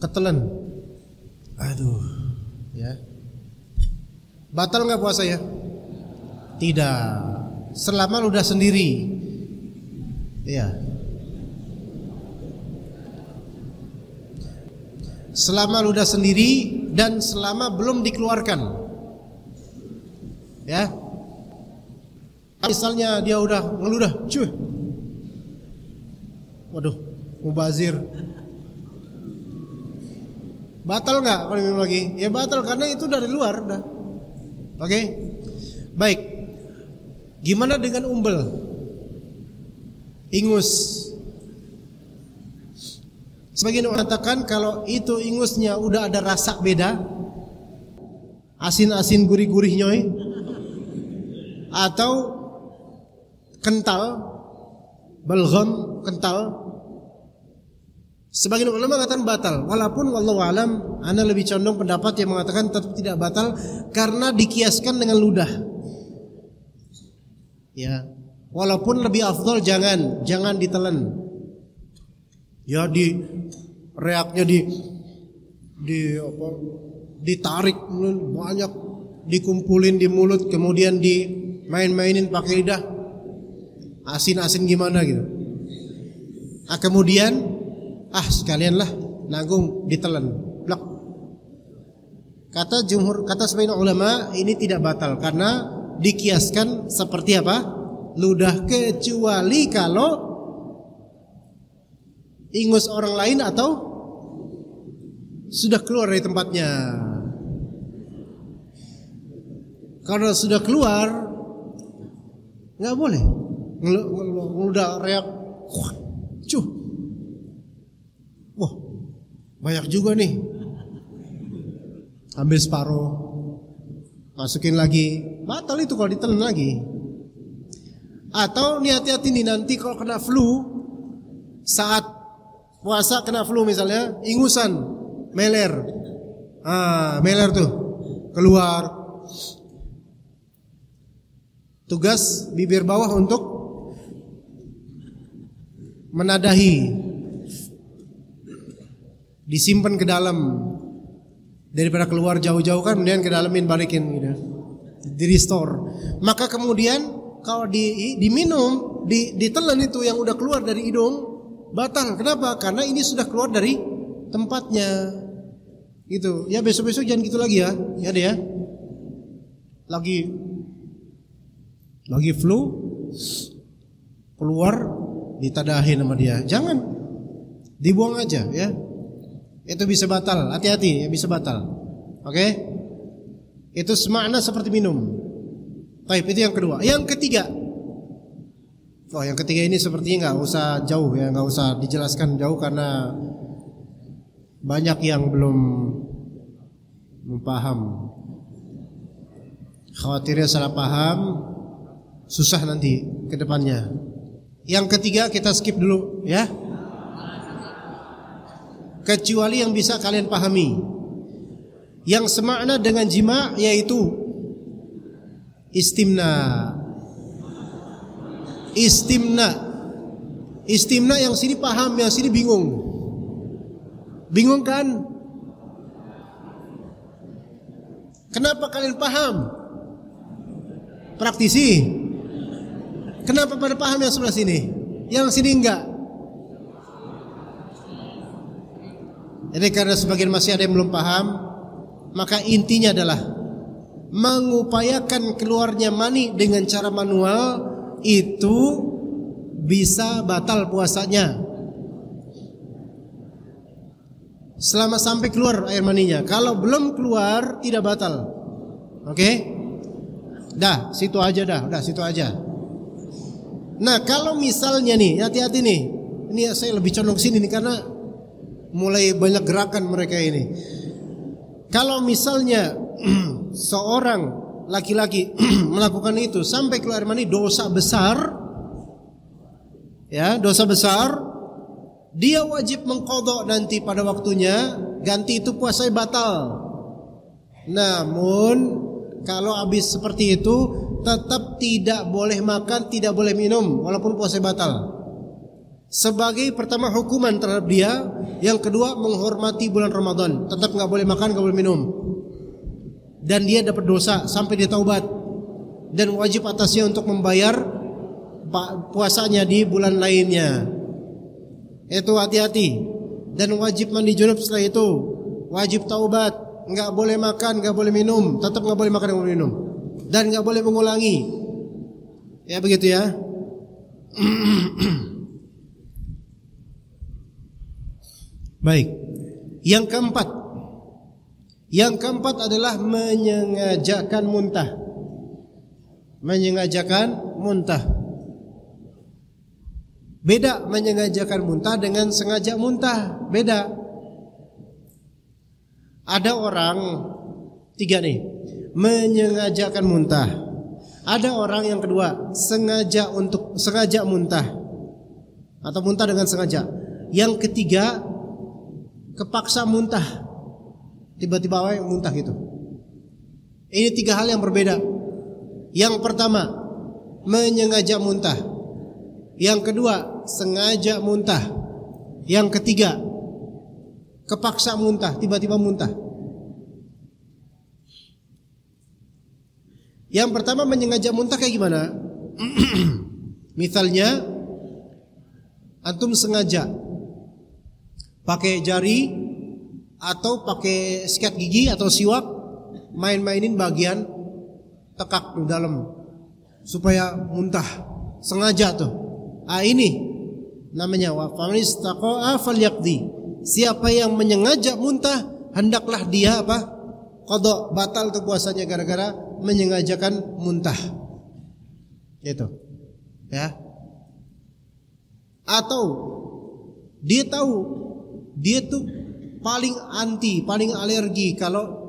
ketelan, aduh, ya, batal nggak puasa ya? Tidak, selama ludah sendiri, ya, selama ludah sendiri dan selama belum dikeluarkan, ya. Misalnya dia udah ngeludah, cuy, Waduh, mubazir. Batal nggak kalau minum lagi? Ya batal karena itu dari luar dah. Oke? Baik. Gimana dengan umbel? Ingus. Sebagian mengatakan kalau itu ingusnya udah ada rasa beda, asin-asin gurih-gurih nyoy, atau kental, balgham kental. Sebagian ulama mengatakan batal, walaupun wallahu alam, ana lebih condong pendapat yang mengatakan tetap tidak batal karena dikiaskan dengan ludah. Ya, walaupun lebih afdol jangan ditelan. Ya reaknya ditarik banyak, dikumpulin di mulut, kemudian dimain-mainin pakai lidah, asin-asin gimana gitu. Kemudian sekalianlah nanggung ditelan. Blak. Kata sebagian ulama ini tidak batal karena dikiaskan seperti apa? Ludah, kecuali kalau ingus orang lain atau sudah keluar dari tempatnya. Kalau sudah keluar nggak boleh ngeludah reak. Cuh. Wah, banyak juga nih. Ambil separuh, masukin lagi. Batal itu kalau ditelan lagi. Atau hati-hati nih, nanti kalau kena flu, saat puasa kena flu misalnya, ingusan, meler. Meler tuh keluar. Tugas bibir bawah untuk menadahi, disimpan ke dalam, daripada keluar jauh-jauh kan, kemudian ke dalamin balikin gitu, di restore. Maka kemudian kalau diminum, ditelan itu yang udah keluar dari hidung, batal. Kenapa? Karena ini sudah keluar dari tempatnya. Gitu. Ya besok-besok jangan gitu lagi ya. Ya deh ya. Lagi flu, keluar ditadahin sama dia. Jangan. Dibuang aja ya. Itu bisa batal, hati-hati ya, bisa batal. Oke? Itu semakna seperti minum. Baik, itu yang kedua. Yang ketiga. Yang ketiga ini sepertinya nggak usah jauh ya, nggak usah dijelaskan jauh karena banyak yang belum paham. Khawatirnya salah paham, susah nanti ke depannya. Yang ketiga kita skip dulu ya. Kecuali yang bisa kalian pahami, yang semakna dengan jima, yaitu istimna. Istimna yang sini paham, yang sini bingung. Bingung kan? Kenapa kalian paham? Praktisi. Kenapa pada paham yang sebelah sini, yang sini enggak? Jadi karena sebagian masih ada yang belum paham, maka intinya adalah mengupayakan keluarnya mani dengan cara manual itu bisa batal puasanya selama sampai keluar air maninya. Kalau belum keluar tidak batal. Oke? Dah, situ aja dah, udah situ aja. Nah, kalau misalnya nih, hati-hati nih. Ini saya lebih condong sini nih karena mulai banyak gerakan mereka ini. Kalau misalnya seorang laki-laki melakukan itu sampai keluar mani, dosa besar. Ya, dosa besar. Dia wajib mengqadha nanti pada waktunya, ganti itu puasanya batal. Namun kalau habis seperti itu tetap tidak boleh makan, tidak boleh minum walaupun puasanya batal. Sebagai pertama hukuman terhadap dia, yang kedua menghormati bulan Ramadan, tetap nggak boleh makan, nggak boleh minum, dan dia dapat dosa sampai dia taubat, dan wajib atasnya untuk membayar puasanya di bulan lainnya. Itu hati-hati, dan wajib mandi junub setelah itu, wajib taubat, nggak boleh makan, nggak boleh minum, tetap nggak boleh makan, nggak boleh minum, dan nggak boleh mengulangi. Ya begitu ya. Baik. Yang keempat adalah menyengajakan muntah. Menyengajakan muntah. Beda menyengajakan muntah dengan sengaja muntah. Beda. Ada orang 3 nih, menyengajakan muntah. Ada orang yang kedua, sengaja muntah atau muntah dengan sengaja. Yang ketiga, kepaksa muntah. Tiba-tiba muntah gitu. Ini 3 hal yang berbeda. Yang pertama, menyengaja muntah. Yang kedua, sengaja muntah. Yang ketiga, kepaksa muntah, tiba-tiba muntah. Yang pertama, menyengaja muntah kayak gimana? Misalnya antum sengaja pakai jari atau pakai sikat gigi atau siwak, main-mainin bagian tekak di dalam supaya muntah. Sengaja tuh. Ini namanya wa famistaqa'a falyaqdi. Siapa yang menyengaja muntah, hendaklah dia apa? Qada, batal tuh puasanya gara-gara menyengajakan muntah. Itu. Ya. Atau dia tahu dia tuh paling alergi kalau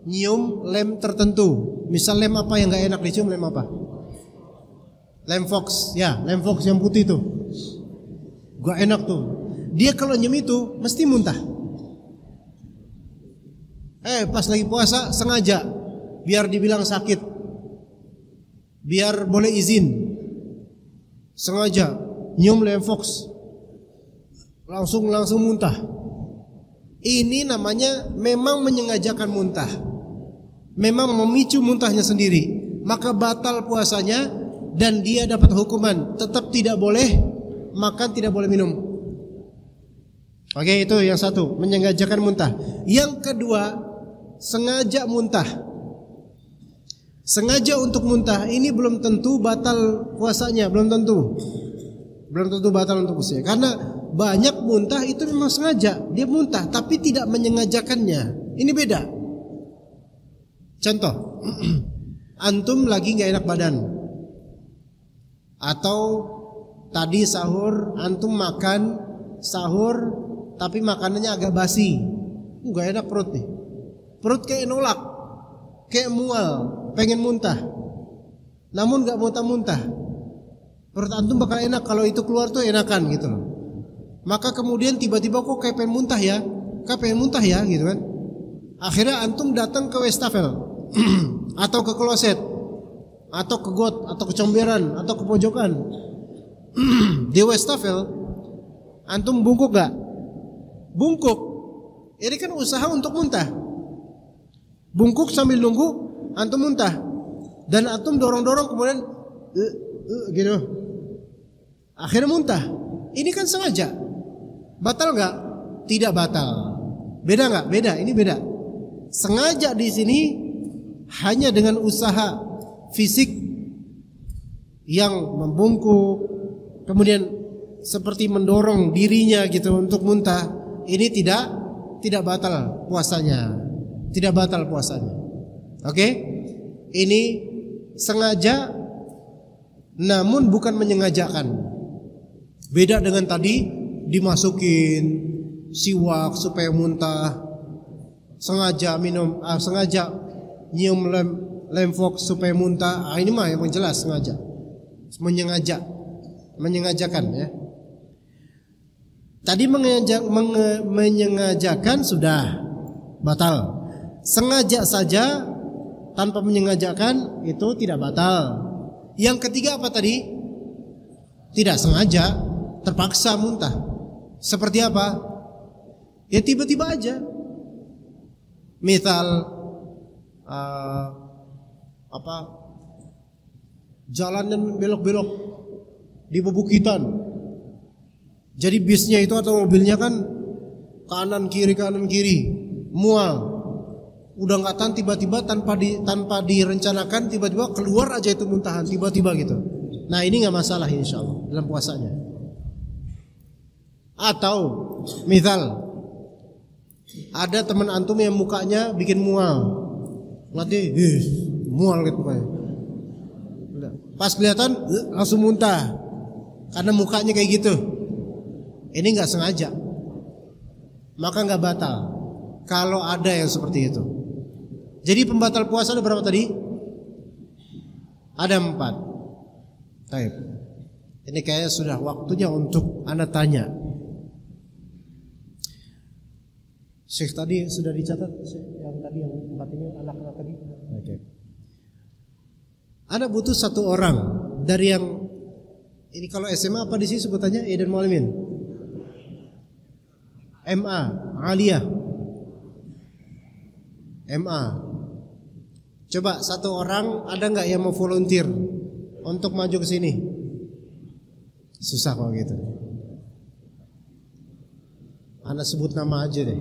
nyium lem tertentu. Misal lem apa yang enggak enak dicium, lem apa? Lem Fox, ya, lem Fox yang putih tuh. Gak enak tuh. Dia kalau nyium itu mesti muntah. Pas lagi puasa sengaja biar dibilang sakit, biar boleh izin, sengaja nyium lem Fox, langsung muntah. Ini namanya memang menyengajakan muntah, memang memicu muntahnya sendiri, maka batal puasanya. Dan dia dapat hukuman, tetap tidak boleh makan, tidak boleh minum. Oke, itu yang satu, menyengajakan muntah. Yang kedua, sengaja muntah. Sengaja untuk muntah ini belum tentu batal puasanya, belum tentu batal untuk puasanya. Karena banyak muntah itu memang sengaja, dia muntah tapi tidak menyengajakannya. Ini beda. Contoh, antum lagi gak enak badan, atau tadi sahur antum makan sahur tapi makanannya agak basi, gak enak perut nih, perut kayak nolak, kayak mual, pengen muntah, namun gak muntah-muntah. Perut antum bakal enak kalau itu keluar tuh enakan gitu loh. Maka kemudian tiba-tiba kok kayak pengen muntah ya, gitu kan. Akhirnya antum datang ke wastafel atau ke kloset, atau ke got, atau ke comberan, atau ke pojokan. Di wastafel antum bungkuk gak? Bungkuk. Ini kan usaha untuk muntah. Bungkuk sambil nunggu antum muntah. Dan antum dorong-dorong kemudian gitu. Akhirnya muntah. Ini kan sengaja. Batal gak? Tidak batal. Beda gak? Beda, ini beda. Sengaja di sini hanya dengan usaha fisik yang membungkuk, kemudian seperti mendorong dirinya gitu untuk muntah, ini tidak batal puasanya, tidak batal puasanya. Oke? Ini sengaja, namun bukan menyengajakan. Beda dengan tadi dimasukin siwak supaya muntah, sengaja minum, sengaja nyium lem Fox supaya muntah. Ini mah yang jelas sengaja, menyengajakan ya. Tadi menyengajakan sudah batal. Sengaja saja tanpa menyengajakan itu tidak batal. Yang ketiga apa tadi? Tidak sengaja, terpaksa muntah. Seperti apa? Ya tiba-tiba aja. Misal jalan belok-belok di bebukitan. Jadi bisnya itu atau mobilnya kan kanan kiri mual. Udah nggak tahan, tiba-tiba tanpa direncanakan tiba-tiba keluar aja itu muntahan tiba-tiba gitu. Nah ini nggak masalah insyaallah dalam puasanya. Atau misal Ada teman antum yang mukanya bikin mual. Ngeliatnya, mual gitu mukanya. Pas kelihatan langsung muntah. Karena mukanya kayak gitu. Ini nggak sengaja. Maka nggak batal. Kalau ada yang seperti itu. Jadi pembatal puasa ada berapa tadi? Ada 4. Baik. Ini kayaknya sudah waktunya untuk Anda tanya. Syekh tadi sudah dicatat, yang tadi yang 4 ini anak-anak tadi. Oke. Anda butuh 1 orang dari yang ini kalau SMA apa di sini sebutannya Eden Mualimin? MA, Aliyah. MA. Coba 1 orang ada nggak yang mau volunteer untuk maju ke sini? Susah kalau gitu. Anda sebut nama aja deh.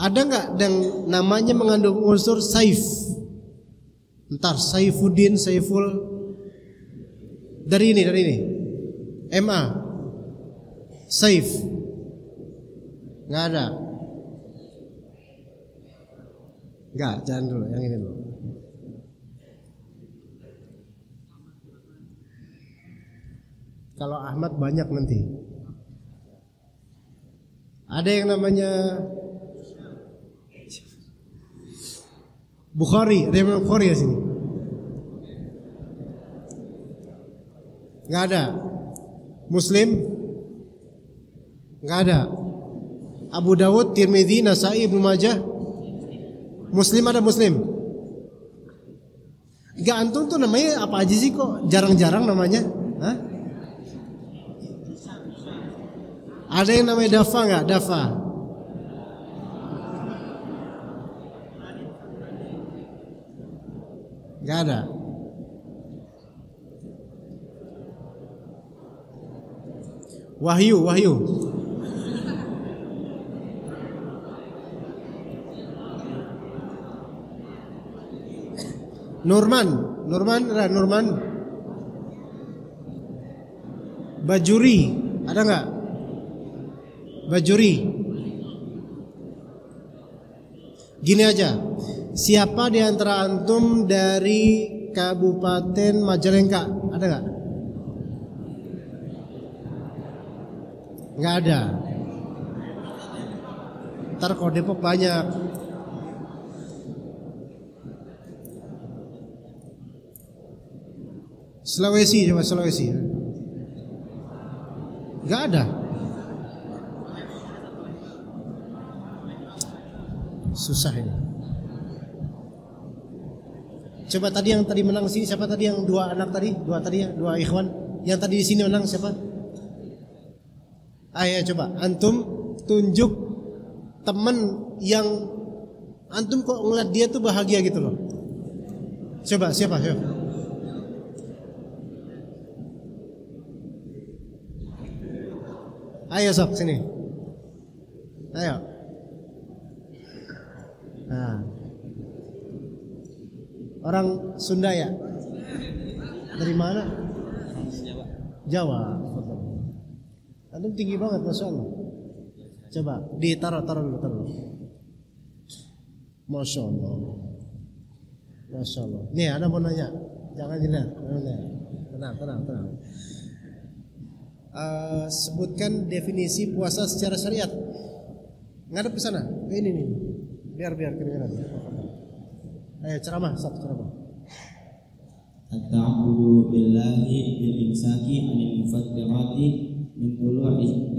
Ada nggak yang namanya mengandung unsur Saif? Ntar Saifuddin, Saiful. Dari ini. MA. Saif. Nggak ada. Nggak, jangan dulu, yang ini dulu. Kalau Ahmad banyak nanti. Ada yang namanya Bukhari, ada yang Bukhari ya sini? Nggak ada. Muslim? Nggak ada. Abu Dawud, Tirmidzi, Nasai, Ibnu Majah. Muslim ada Muslim? Nggak, antum tuh namanya apa aja sih kok jarang-jarang namanya? Hah? Ada yang namanya Dafa nggak? Dafa. Nggak ada. Wahyu. Nurman. Bajuri, ada nggak? Bajuri. Gini aja, siapa di antara antum dari Kabupaten Majalengka? Ada nggak? Nggak ada. Ntar kalau Depok banyak. Sulawesi, coba Sulawesi. Nggak ada. Susah ini. Coba tadi yang tadi menang sini siapa tadi yang 2 anak tadi? 2 tadi ya, 2 ikhwan. Yang tadi di sini menang siapa? Ayo coba antum tunjuk teman yang antum kok ngeliat dia tuh bahagia gitu loh. Coba siapa? Ayo sok sini. Ayo. Nah. Orang Sunda ya? Dari mana? Jawa. Antum tinggi banget, Masya Allah. Coba ditaruh dulu. Masya Allah. Nih ada mau nanya. Jangan dilihat. Tenang. Sebutkan definisi puasa secara syariat. Ngadep ke sana. Ini nih. Biar kedengaran. Ayo ceramah. At-ta'abbudu billahi bil imsaki 'anil mufattirati min tulu'il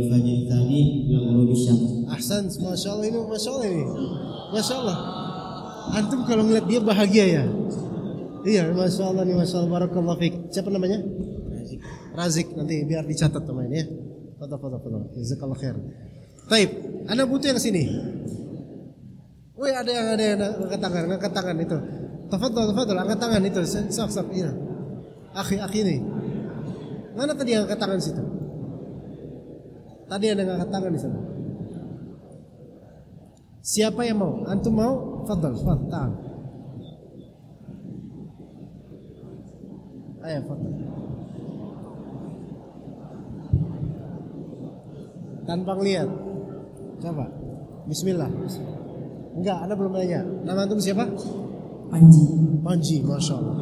fajr tsani ila ghurubi syams. Ahsan, Masya Allah ini. Masya Allah. Antum kalau ngeliat dia bahagia ya. Iya, Masya Allah nih, Masya Allah, barakallahu fiik. Siapa namanya? Razik. Nanti biar dicatat namanya ya. Foto. Jazakallahu khair. Taib, Anda butuh yang sini. Woi, ada yang angkat tangan itu. Tafadhol, angkat tangan itu. Sok, iya. Akhi ini. Mana tadi yang angkat tangan situ? Tadi ada yang angkat tangan di sana. Siapa yang mau? Antum mau? Fadhol, tangan. Ayo, fadhol. Tanpa ngelihat. Coba. Bismillah. Enggak, Anda belum nanya. Nama antum siapa? Panji. Panji, Masya Allah.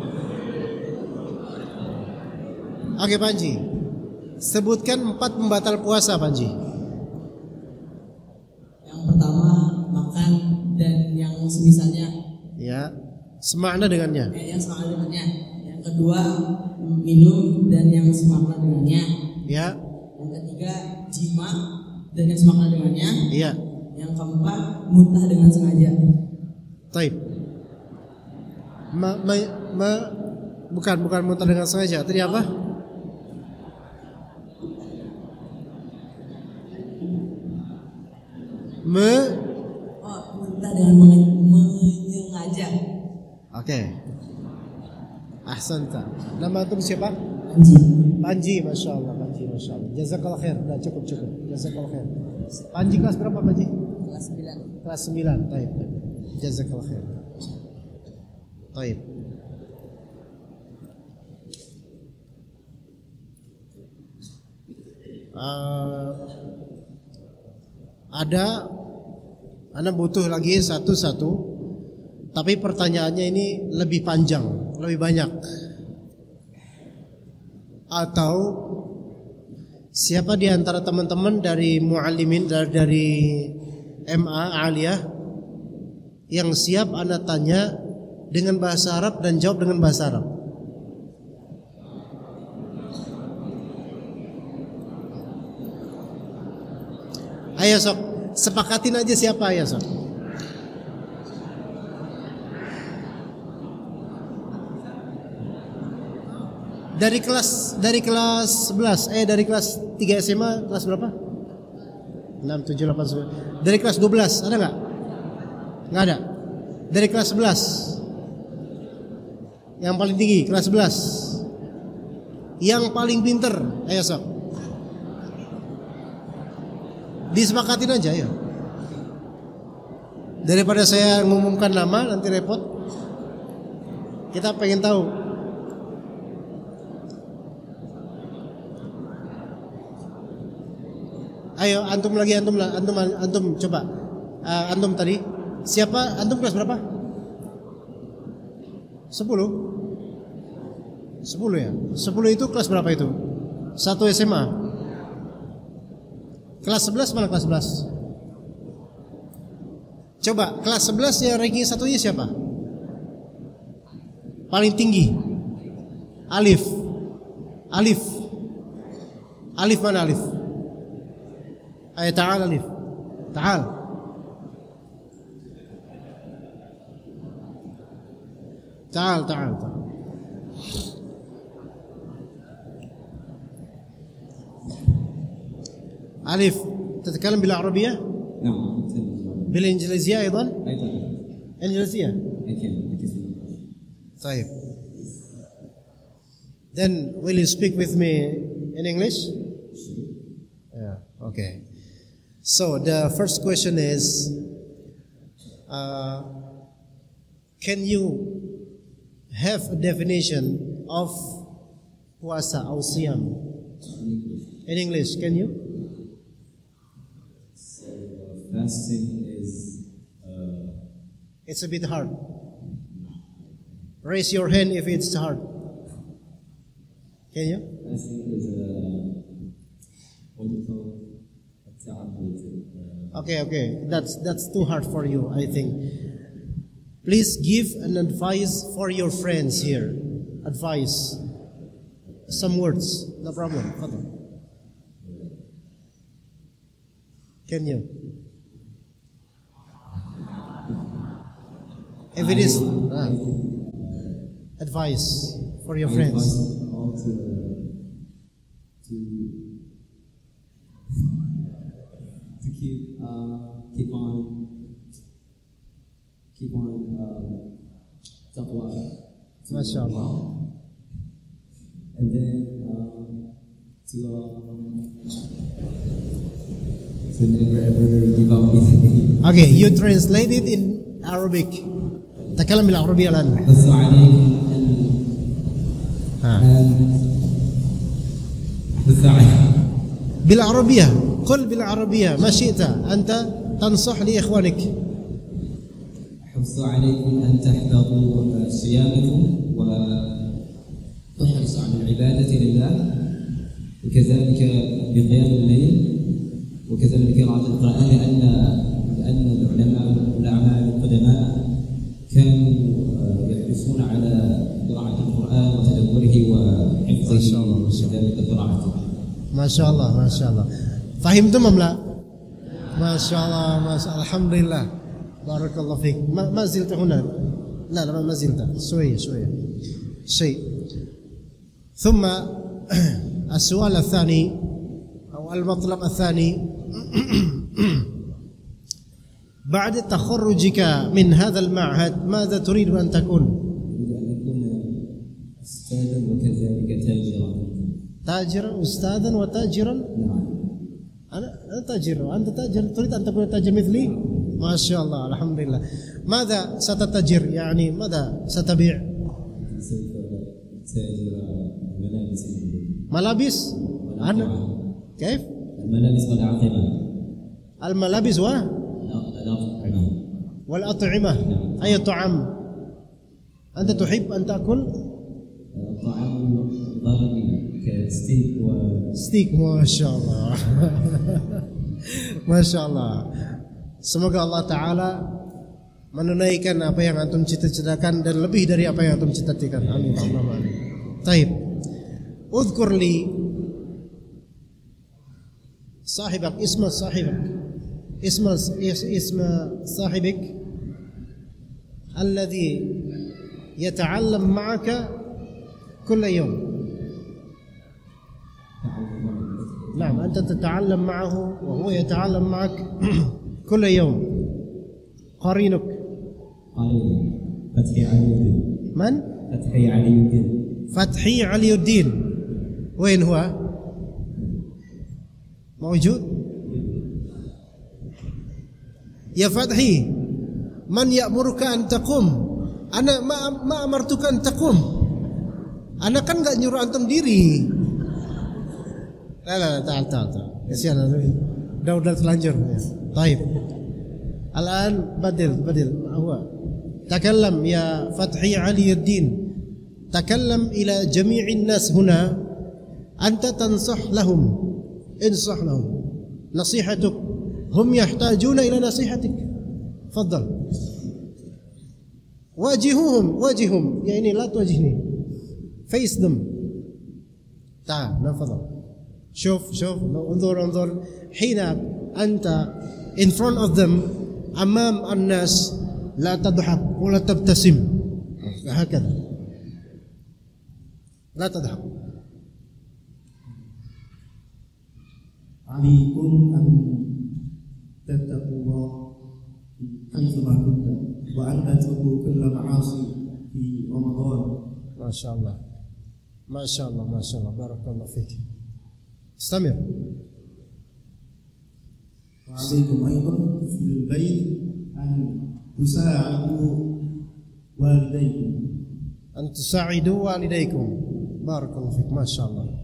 Oke Panji, sebutkan 4 pembatal puasa Panji. Yang pertama makan dan yang semisalnya. Ya, semakna dengannya. Yang semakna dengannya. Yang kedua minum dan yang semakna dengannya. Ya. Yang ketiga jima dan yang semakna dengannya. Iya. Yang keempat muntah dengan sengaja. Taib. Bukan muntah dengan sengaja. Tadi apa? Muntah dengan menyengaja. Oke. Ahsanta. Nama antum siapa? Panji. Panji, Masya Allah. Panji, Masya Allah. Jazakallah khair. Udah cukup. Jazakallah khair. Panji kelas berapa Panji? Kelas 9. Kelas 9. Taib. Jazakallah khair. Taib. Ada Anda butuh lagi satu-satu, tapi pertanyaannya ini lebih panjang, lebih banyak. Atau siapa di antara teman-teman dari muallimin dari MA Aliyah yang siap Anda tanya dengan bahasa Arab dan jawab dengan bahasa Arab? Ayo sok, sepakatin aja siapa ya sok. Dari kelas 11, dari kelas 3 SMA kelas berapa? 6, 7, 8, 9. Dari kelas 12 ada nggak? Nggak ada. Dari kelas 11 yang paling tinggi kelas 11 yang paling pinter, ayo sok. Disepakatin aja ya. Daripada saya ngumumkan nama nanti repot. Kita pengen tahu. Ayo antum lagi, antum coba. Antum tadi siapa? Antum kelas berapa? 10 ya. 10 itu kelas berapa itu? 1 SMA. Kelas 11 mana kelas 11? Coba kelas 11 yang ranking satunya siapa? Paling tinggi. Alif mana Alif? Ayo ta'al Alif. Ta'al. Ta'al. ألف تتكلم بالعربية؟ نعم. بالإنجليزية أيضا؟ أيضا. إنجليزية؟ طيب. Then will you speak with me in English? Yeah. Okay. So the first question is, can you have a definition of puasa atau siyam in English? Can you? Fasting is It's a bit hard. Raise your hand if it's hard. Can you? fasting is what you call Okay. That's too hard for you, I think. Please give an advice for your friends here. Advice. Some words. No problem. Can you? If it is advice for your friends. To keep on taqwa. MashaAllah. And then to never ever give up easily. Okay, you translate it in Arabic. تكلم بالعربية الآن. بس عليك بس عليك بالعربية. قل بالعربية ما شئت أنت تنصح لإخوانك. أحث عليكم أن تحفظوا صيامكم وتحرصوا على العبادة لله، وكذلك بقيام الليل، وكذلك قراءة القرآن، لأن العلماء القدماء كانوا يحرصون على قراءة القرآن وتدبره وحفظه وكذلك قراءته. ما شاء الله ما شاء الله. فهمتم أم لا؟ ما شاء الله ما شاء الله. الحمد لله بارك الله فيك. ما زلت هنا؟ لا ما زلت شوية شيء. ثم السؤال الثاني أو المطلب الثاني بعد تخرجك من هذا المعهد ماذا تريد أن تكون؟ أريد أن أكون أستاذا وكذلك تاجرا أستاذا وتاجرا. نعم. أنا تاجر وأنت تاجر، تريد أن تكون تاجر مثلي؟ ما شاء الله الحمد لله. ماذا ستتاجر يعني ماذا ستبيع؟ سوف أتاجر ملابس. أنا كيف؟ الملابس والأطعمة. الملابس والأطعمة. أي طعام أنت تحب أن تأكل؟ طعام غربي كستيك ما شاء الله. ما شاء الله. Semoga Allah Ta'ala menunaikan apa yang antum cita-citakan dan lebih dari apa yang antum cita-citakan. Amin. Taib. Udhkur li sahibak, isma sahibak, isma sahibik alladhi yata'allam ma'aka kulla yawm. نعم أنت تتعلم معه وهو يتعلم معك كل يوم. قرينك فتحي علي الدين. من؟ فتحي علي الدين. فتحي علي الدين. وين هو؟ موجود؟ يا فتحي من يأمرك أن تقوم؟ أنا ما أمرتك أن تقوم. أنا kan nggak nyuruh antum diri. لا تعال kasihan udah terlanjur ya. طيب الآن بدل هو تكلم يا فتحي علي الدين، تكلم إلى جميع الناس هنا، أنت تنصح لهم، انصح لهم نصيحتك، هم يحتاجون إلى نصيحتك. تفضل واجههم يعني لا تواجهني، face them. تعال تفضل. شوف انظر حين أنت in front of them أمام الناس لا تضحك ولا تبتسم هكذا، لا تضحك. عليكم أن تتقوا الله حيثما كنتم وأن تتركوا كل معاصي في رمضان. ما شاء الله ما شاء الله ما شاء الله بارك الله فيك. استمر. وعليكم أيضا في البيت أن تساعدوا والديكم. بارك الله فيك ما شاء الله.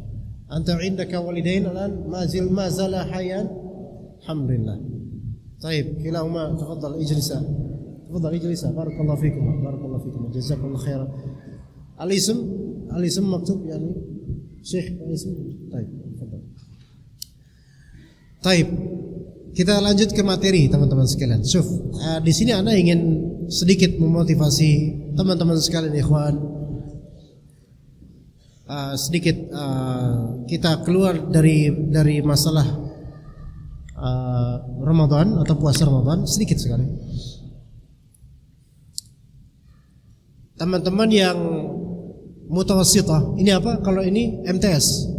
أنت عندك والدين الآن ما زال حيا؟ الحمد لله. طيب كلاهما تفضل اجلسا بارك الله فيكم جزاكم الله خيرا. الاسم مكتوب يعني شيخ الاسم. Taib. Kita lanjut ke materi teman-teman sekalian. Di sini Anda ingin sedikit memotivasi teman-teman sekalian ikhwan. Sedikit kita keluar dari masalah Ramadan atau puasa Ramadan sedikit sekali. Teman-teman yang mutawassithah, ini apa? Kalau ini MTS.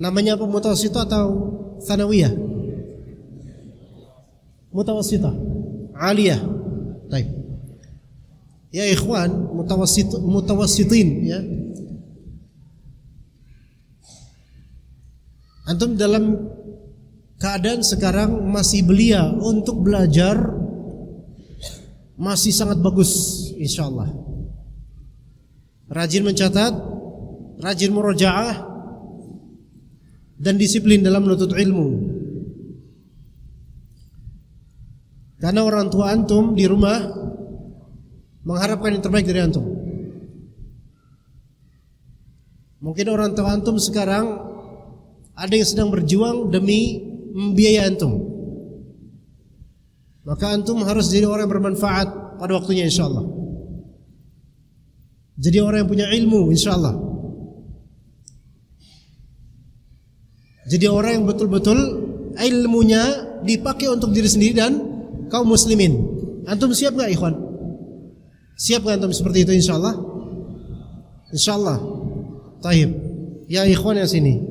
Namanya apa, mutawassithah atau Thanawiyah? Mutawassithah, aliyah. Baik. Ya ikhwan, mutawassitin ya. Antum dalam keadaan sekarang masih belia untuk belajar, masih sangat bagus insyaallah. Rajin mencatat, rajin murojaah, dan disiplin dalam menuntut ilmu. Karena orang tua antum di rumah mengharapkan yang terbaik dari antum. Mungkin orang tua antum sekarang ada yang sedang berjuang demi membiayai antum. Maka antum harus jadi orang yang bermanfaat pada waktunya insyaallah. Jadi orang yang punya ilmu insyaallah. Jadi orang yang betul-betul ilmunya dipakai untuk diri sendiri dan kaum muslimin. Antum siap gak ikhwan? Siap gak antum seperti itu insyaallah? Insyaallah. Taib. Ya ikhwan yang sini.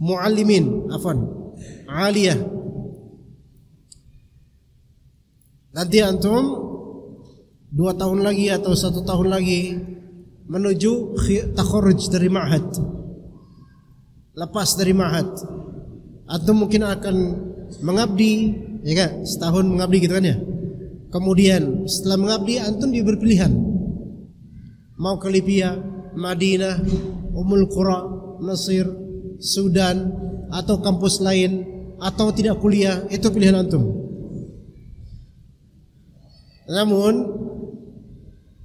Muallimin, afwan. Aliyah. Nanti antum 2 tahun lagi atau 1 tahun lagi menuju takharruj dari ma'had. Lepas dari ma'had, antum mungkin akan mengabdi, ya kan? Setahun mengabdi gitu kan ya. Kemudian setelah mengabdi antum diberi pilihan. Mau ke Libya, Madinah, Ummul Qura, Mesir, Sudan, atau kampus lain, atau tidak kuliah, itu pilihan antum. Namun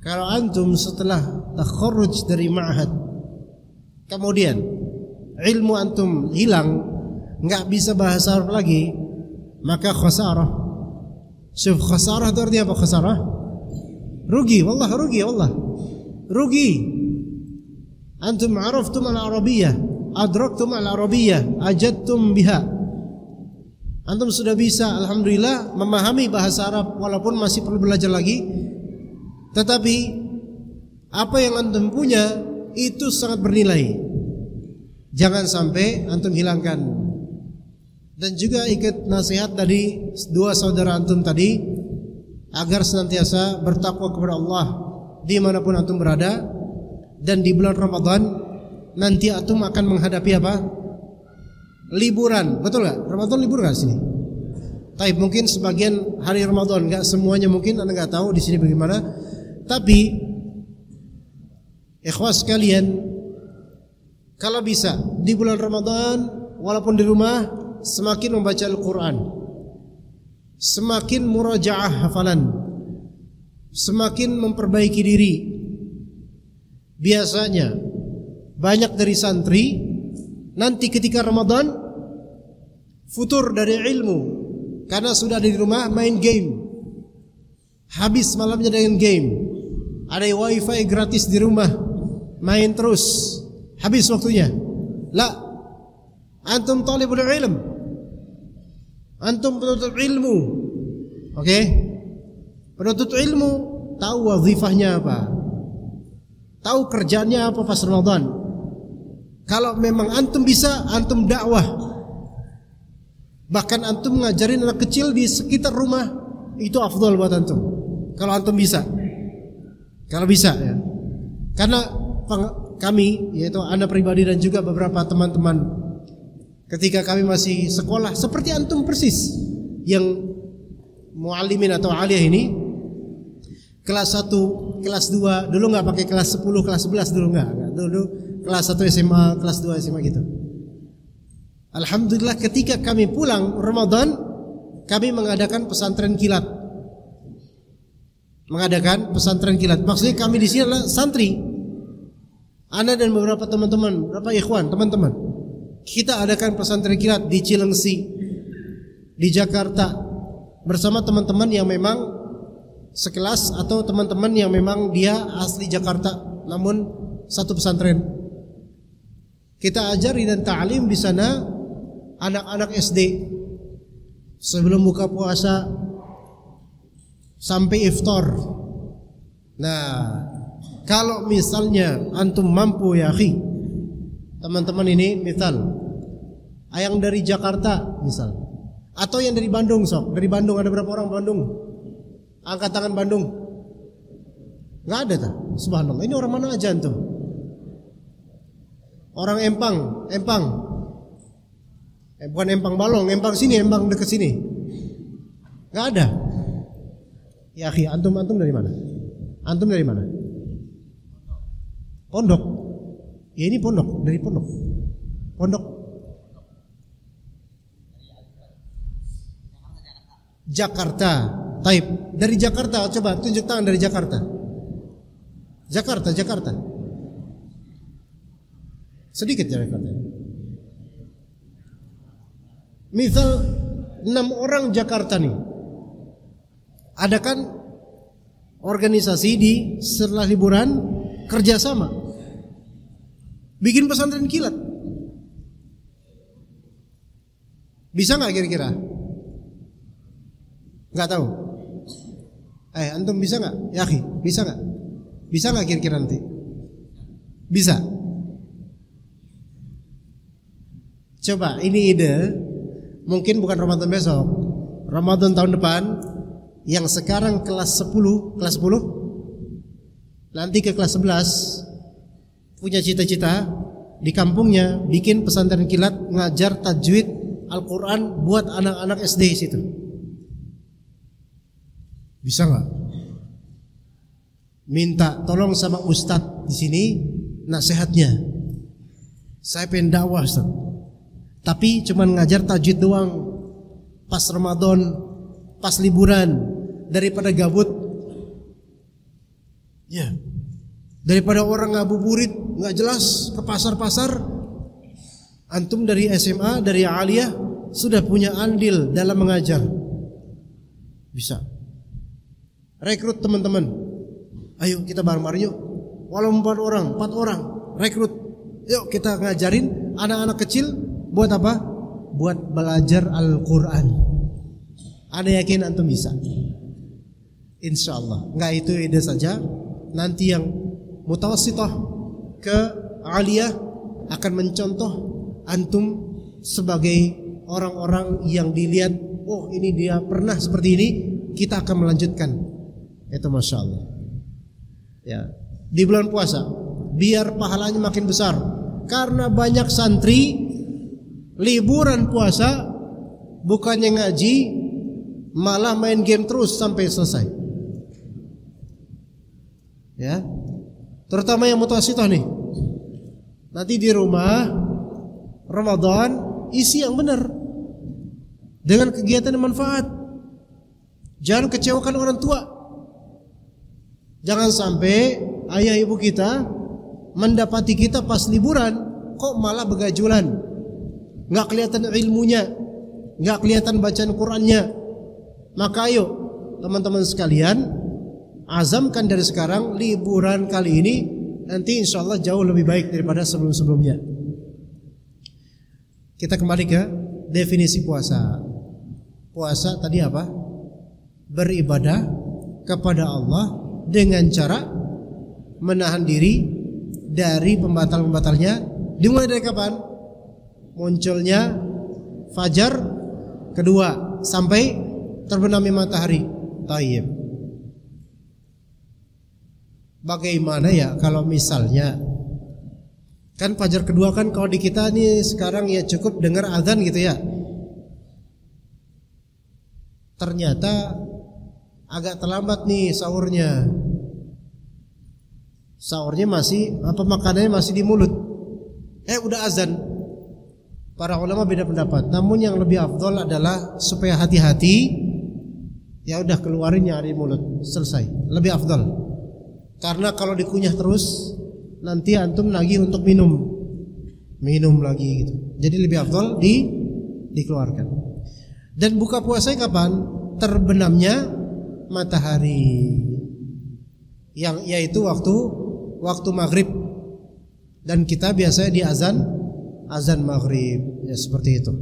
kalau antum setelah takharruj dari ma'had, kemudian ilmu antum hilang, enggak bisa bahasa Arab lagi, maka khasarah. Syuf khasarah itu artinya apa khasarah? Rugi, wallah rugi, wallah. Rugi. Antum araftum al-arabiyyah, adraktum al-arabiyyah, ajadtum biha. Antum sudah bisa alhamdulillah memahami bahasa Arab walaupun masih perlu belajar lagi. Tetapi apa yang antum punya itu sangat bernilai. Jangan sampai antum hilangkan. Dan juga ikut nasihat dari 2 saudara antum tadi, agar senantiasa bertakwa kepada Allah dimanapun antum berada. Dan di bulan Ramadan nanti antum akan menghadapi apa? Liburan, betul gak? Ramadan libur gak sini? Tapi mungkin sebagian hari Ramadan, gak semuanya mungkin, anda gak tahu di sini bagaimana. Tapi ikhwas sekalian, kalau bisa di bulan Ramadan walaupun di rumah semakin membaca Al-Quran, semakin murajaah hafalan, semakin memperbaiki diri. Biasanya banyak dari santri nanti ketika Ramadan futur dari ilmu karena sudah di rumah main game, habis malamnya dengan game. Ada wifi gratis di rumah, main terus, habis waktunya. La, antum talibul ilm, antum penuntut ilmu. Oke? Penuntut ilmu tahu wazifahnya apa, tahu kerjaannya apa pas Ramadan. Kalau memang antum bisa, antum dakwah. Bahkan antum ngajarin anak kecil di sekitar rumah, itu afdal buat antum. Kalau antum bisa. Kalau bisa ya. Karena kami, yaitu anda pribadi dan juga beberapa teman-teman, ketika kami masih sekolah seperti antum persis, yang muallimin atau aliyah ini, kelas 1, kelas 2, dulu nggak pakai kelas 10, kelas 11 dulu nggak. Dulu kelas 1 SMA, kelas 2 SMA gitu. Alhamdulillah ketika kami pulang Ramadan, kami mengadakan pesantren kilat. Maksudnya kami di sini adalah santri. Ana dan beberapa teman-teman, beberapa ikhwan, teman-teman. Kita adakan pesantren kilat di Cilengsi, di Jakarta, bersama teman-teman yang memang sekelas atau teman-teman yang memang dia asli Jakarta, namun satu pesantren. Kita ajari dan ta'lim di sana anak-anak SD sebelum buka puasa sampai iftar. Nah, kalau misalnya antum mampu ya akhi, teman-teman ini misal yang dari Jakarta misal, atau yang dari Bandung sok. Dari Bandung ada berapa orang Bandung? Angkat tangan Bandung. Nggak ada tak? Subhanallah. Ini orang mana aja antum? Orang Empang. Bukan Empang Balong, Empang sini, Empang dekat sini. Nggak ada. Ya akhi, antum dari mana? Antum dari mana? Pondok. Ya ini pondok, dari pondok. Pondok Jakarta. Taib. Dari Jakarta, coba tunjuk tangan dari Jakarta. Jakarta. Sedikit Jakarta. Misal 6 orang Jakarta nih. Ada kan organisasi di setelah liburan kerjasama bikin pesantren kilat. Bisa nggak kira-kira? Nggak tahu. Antum bisa nggak? Yaki, bisa nggak? Bisa nggak kira-kira nanti? Bisa. Coba, ini ide. Mungkin bukan Ramadan besok, Ramadan tahun depan. Yang sekarang kelas 10, nanti ke kelas 11, punya cita-cita di kampungnya bikin pesantren kilat, ngajar tajwid Al-Quran buat anak-anak SD situ. Bisa nggak? Minta tolong sama Ustadz di sini nasihatnya. Saya pengen dakwah Ustadz, tapi cuman ngajar tajwid doang pas Ramadan, pas liburan, daripada gabut. Ya. Daripada orang ngabuburit, nggak jelas ke pasar-pasar. Antum dari SMA, dari aliyah sudah punya andil dalam mengajar. Bisa. Rekrut teman-teman. Ayo kita bareng-bareng yuk. Walau 4 orang, rekrut. Yuk kita ngajarin anak-anak kecil buat apa? Buat belajar Al-Quran. Ada yakin antum bisa? Insya Allah. Enggak, itu ide saja. Nanti yang mutawassithah ke aliyah akan mencontoh antum sebagai orang-orang yang dilihat, oh ini dia pernah seperti ini, kita akan melanjutkan. Itu Masya Allah. Ya, di bulan puasa biar pahalanya makin besar, karena banyak santri liburan puasa bukannya ngaji, malah main game terus sampai selesai. Ya, terutama yang mutawassithah nih. Nanti di rumah Ramadan isi yang benar dengan kegiatan yang manfaat. Jangan kecewakan orang tua. Jangan sampai ayah ibu kita mendapati kita pas liburan kok malah begajulan, nggak kelihatan ilmunya, nggak kelihatan bacaan Qurannya. Maka ayo teman-teman sekalian, azamkan dari sekarang liburan kali ini, nanti insya Allah jauh lebih baik daripada sebelum-sebelumnya. Kita kembali ke definisi puasa. Puasa tadi apa? Beribadah kepada Allah dengan cara menahan diri dari pembatal-pembatalnya. Dimulai dari kapan? Munculnya fajar kedua sampai terbenamnya matahari. Tayyib. Bagaimana ya kalau misalnya kan fajar kedua kan kalau di kita nih sekarang ya cukup dengar azan gitu ya. Ternyata agak terlambat nih sahurnya. Sahurnya masih makanannya masih di mulut. Udah azan. Para ulama beda pendapat. Namun yang lebih afdol adalah supaya hati-hati, ya udah keluarin yang ada di mulut, selesai. Lebih afdol. Karena kalau dikunyah terus nanti antum lagi untuk minum lagi gitu. Jadi lebih afdol dikeluarkan. Dan buka puasanya kapan? Terbenamnya matahari, yang yaitu waktu maghrib. Dan kita biasanya di azan maghrib, ya seperti itu.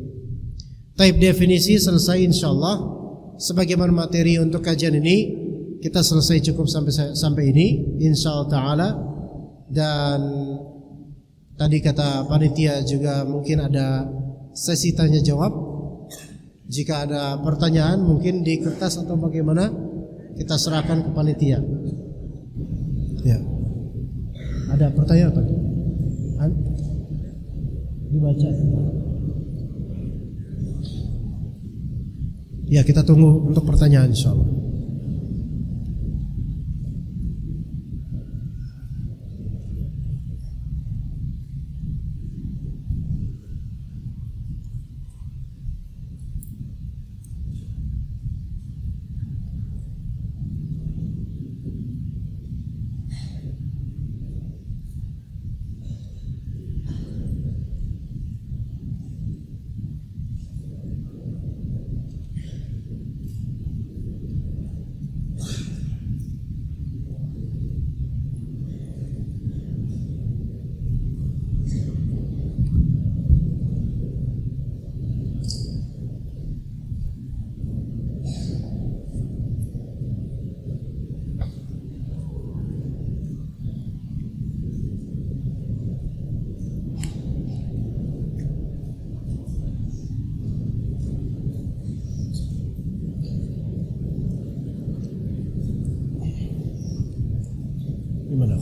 Taib, definisi selesai insyaallah. Sebagaimana materi untuk kajian ini kita selesai cukup sampai ini insyaallah taala. Dan tadi kata panitia juga mungkin ada sesi tanya jawab. Jika ada pertanyaan mungkin di kertas atau bagaimana kita serahkan ke panitia. Ya. Ada pertanyaan apa? Dibaca. Ya, kita tunggu untuk pertanyaan insyaallah.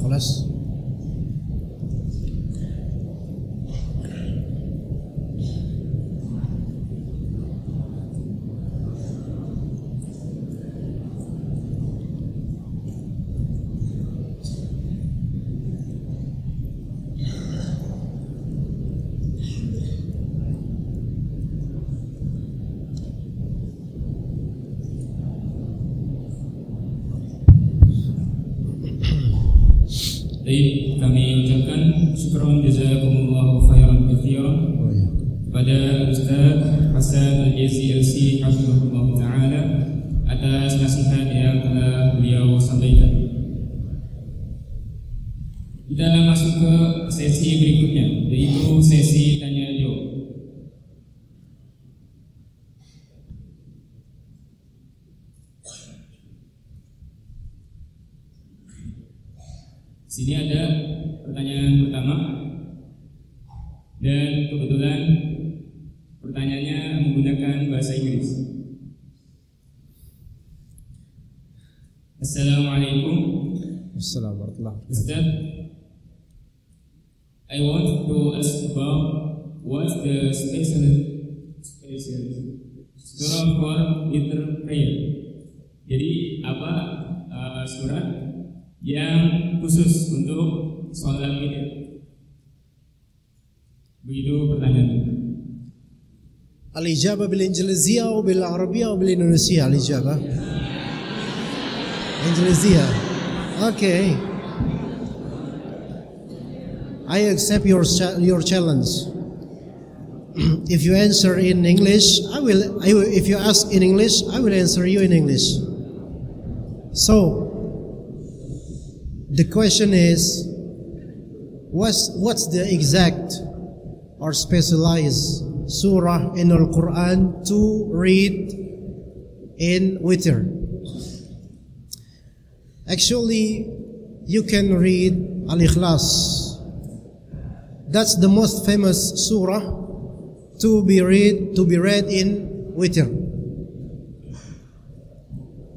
خلاص. Baik, kami ucapkan syukron jazakumullahu khairan katsiran kepada Ustaz Hasan Al-Jazi LC hafizahullah taala atas nasihat yang telah beliau sampaikan. Kita akan masuk ke sesi berikutnya, yaitu sesi tanya jawab. Sini ada pertanyaan pertama, dan kebetulan pertanyaannya menggunakan bahasa Inggris. Assalamualaikum. Assalamualaikum. Ustaz, I want to ask about what's the special surah for witir prayer. Jadi apa surat yang khusus untuk sholat witir? Begitu pertanyaannya. Al-ijabah bil-Injiliziyah atau bil-Arabiyah atau bil-Indonesia al-ijabah? Injiliziyah. Okay. I accept your challenge. If you answer in English, I will. If you ask in English, I will answer you in English. So the question is, what's the exact or specialized surah in the Quran to read in witr? Actually, you can read Al-Ikhlas. That's the most famous surah to be read in witr.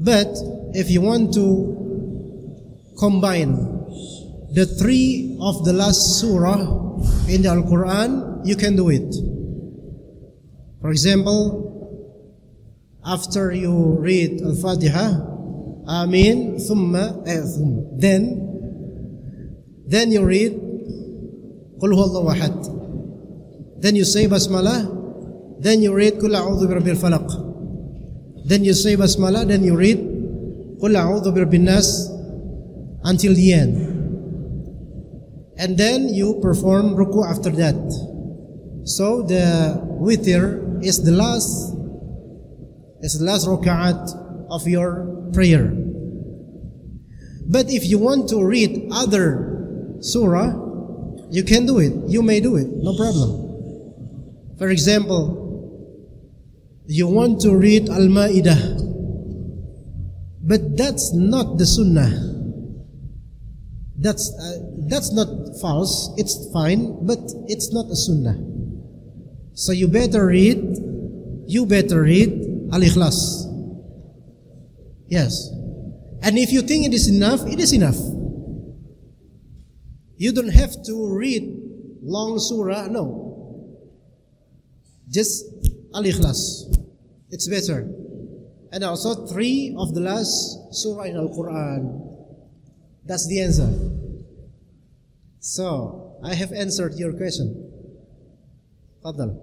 But if you want to combine the three of the last surah in the Al-Quran, you can do it. For example, after you read Al-Fatiha, Amin, thumma, then you read Qul huwallahu ahad. Then you say Basmalah, then you read Qul a'udhu birabbil falaq. Then you say Basmalah, then you read Qul a'udhu birabbin nas until the end. And then you perform ruku after that. So the witr is the last raka'at of your prayer. But if you want to read other surah, you can do it. You may do it, no problem. For example, you want to read Al-Ma'idah, but that's not the sunnah. That's not false. It's fine, but it's not a sunnah. So you better read Al-Ikhlas. Yes. And if you think it is enough, it is enough. You don't have to read long surah, no. Just Al-Ikhlas. It's better. And also 3 of the last surah in Al-Quran. That's the answer. So, I have answered your question. Fadal.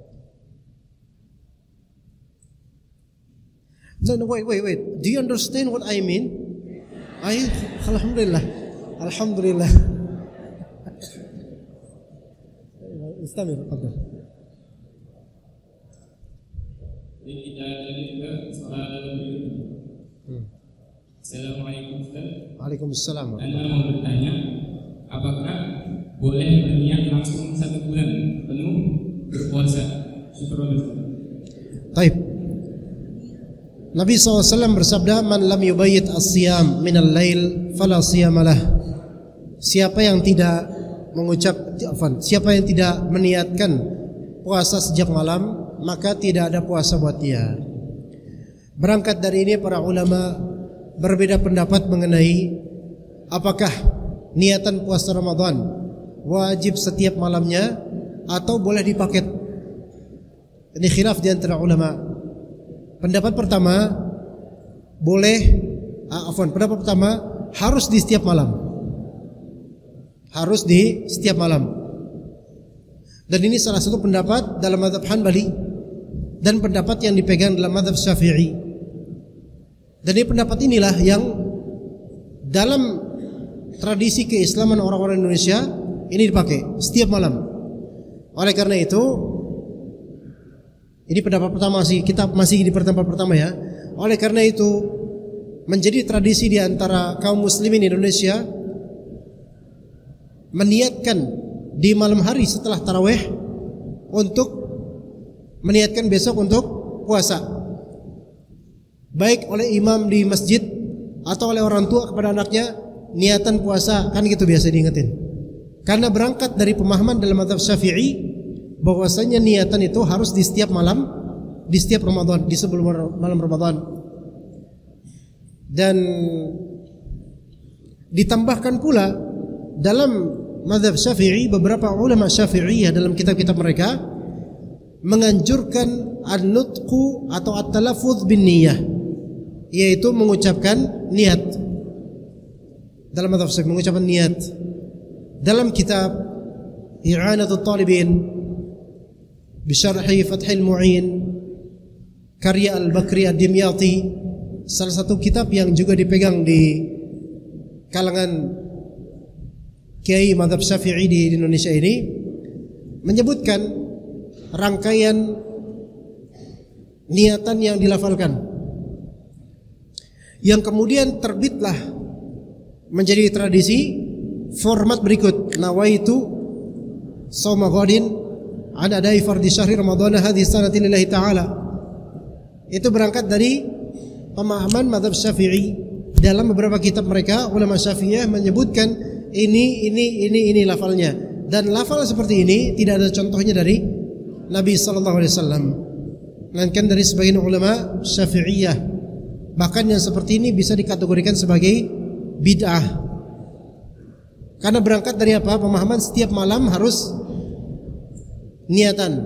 No, wait. Do you understand what I mean? Alhamdulillah. Istamir, fadal. Jadi kita lanjut ke soal berikutnya. Assalamualaikum Ustaz. Waalaikumsalam. Anda mau bertanya, apakah boleh berniat langsung 1 bulan penuh berpuasa? Syukron Ustaz. Taib. Nabi SAW bersabda, "Man lam yubayyit as-siyam minal lail fala siyamalah." Siapa yang tidak meniatkan puasa sejak malam, maka tidak ada puasa buat dia. Berangkat dari ini para ulama berbeda pendapat mengenai apakah niatan puasa Ramadan wajib setiap malamnya atau boleh dipaket? Ini khilaf di antara ulama. Pendapat pertama pendapat pertama harus di setiap malam. Harus di setiap malam. Dan ini salah satu pendapat dalam mazhab Hanbali dan pendapat yang dipegang dalam mazhab Syafi'i. Dan ini pendapat inilah yang dalam tradisi keislaman orang-orang Indonesia ini dipakai setiap malam. Oleh karena itu, ini pendapat pertama sih, kita masih di pendapat pertama ya. Oleh karena itu, menjadi tradisi di antara kaum muslimin Indonesia meniatkan di malam hari setelah tarawih untuk meniatkan besok untuk puasa, baik oleh imam di masjid atau oleh orang tua kepada anaknya, niatan puasa, kan gitu biasa diingetin. Karena berangkat dari pemahaman dalam mazhab Syafi'i bahwasanya niatan itu harus di setiap malam, di setiap Ramadan, di sebelum malam Ramadan. Dan ditambahkan pula dalam mazhab Syafi'i, beberapa ulama Syafi'iyah dalam kitab-kitab mereka menganjurkan an-nutqu atau at-talaffuz bin niyah, yaitu mengucapkan niat. Dalam mazhab Syafi'i mengucapkan niat. Dalam kitab I'anatul Talibin bi syarhi Fathul Mu'in karya Al-Bakri Ad-Dimyati, salah satu kitab yang juga dipegang di kalangan kiai mazhab Syafi'i di Indonesia ini, menyebutkan rangkaian niatan yang dilafalkan, yang kemudian terbitlah menjadi tradisi format berikut: nawaitu shauma ghadin an adai fardhi syahri ramadhana hadhihi sanati lillahi ta'ala. Itu berangkat dari pemahaman mazhab Syafi'i. Dalam beberapa kitab mereka ulama Syafi'iyah menyebutkan ini lafalnya, dan lafal seperti ini tidak ada contohnya dari Nabi sallallahu alaihi wasallam, melainkan dari sebagian ulama Syafi'iyah. Bahkan yang seperti ini bisa dikategorikan sebagai bid'ah. Karena berangkat dari apa? Pemahaman setiap malam harus niatan.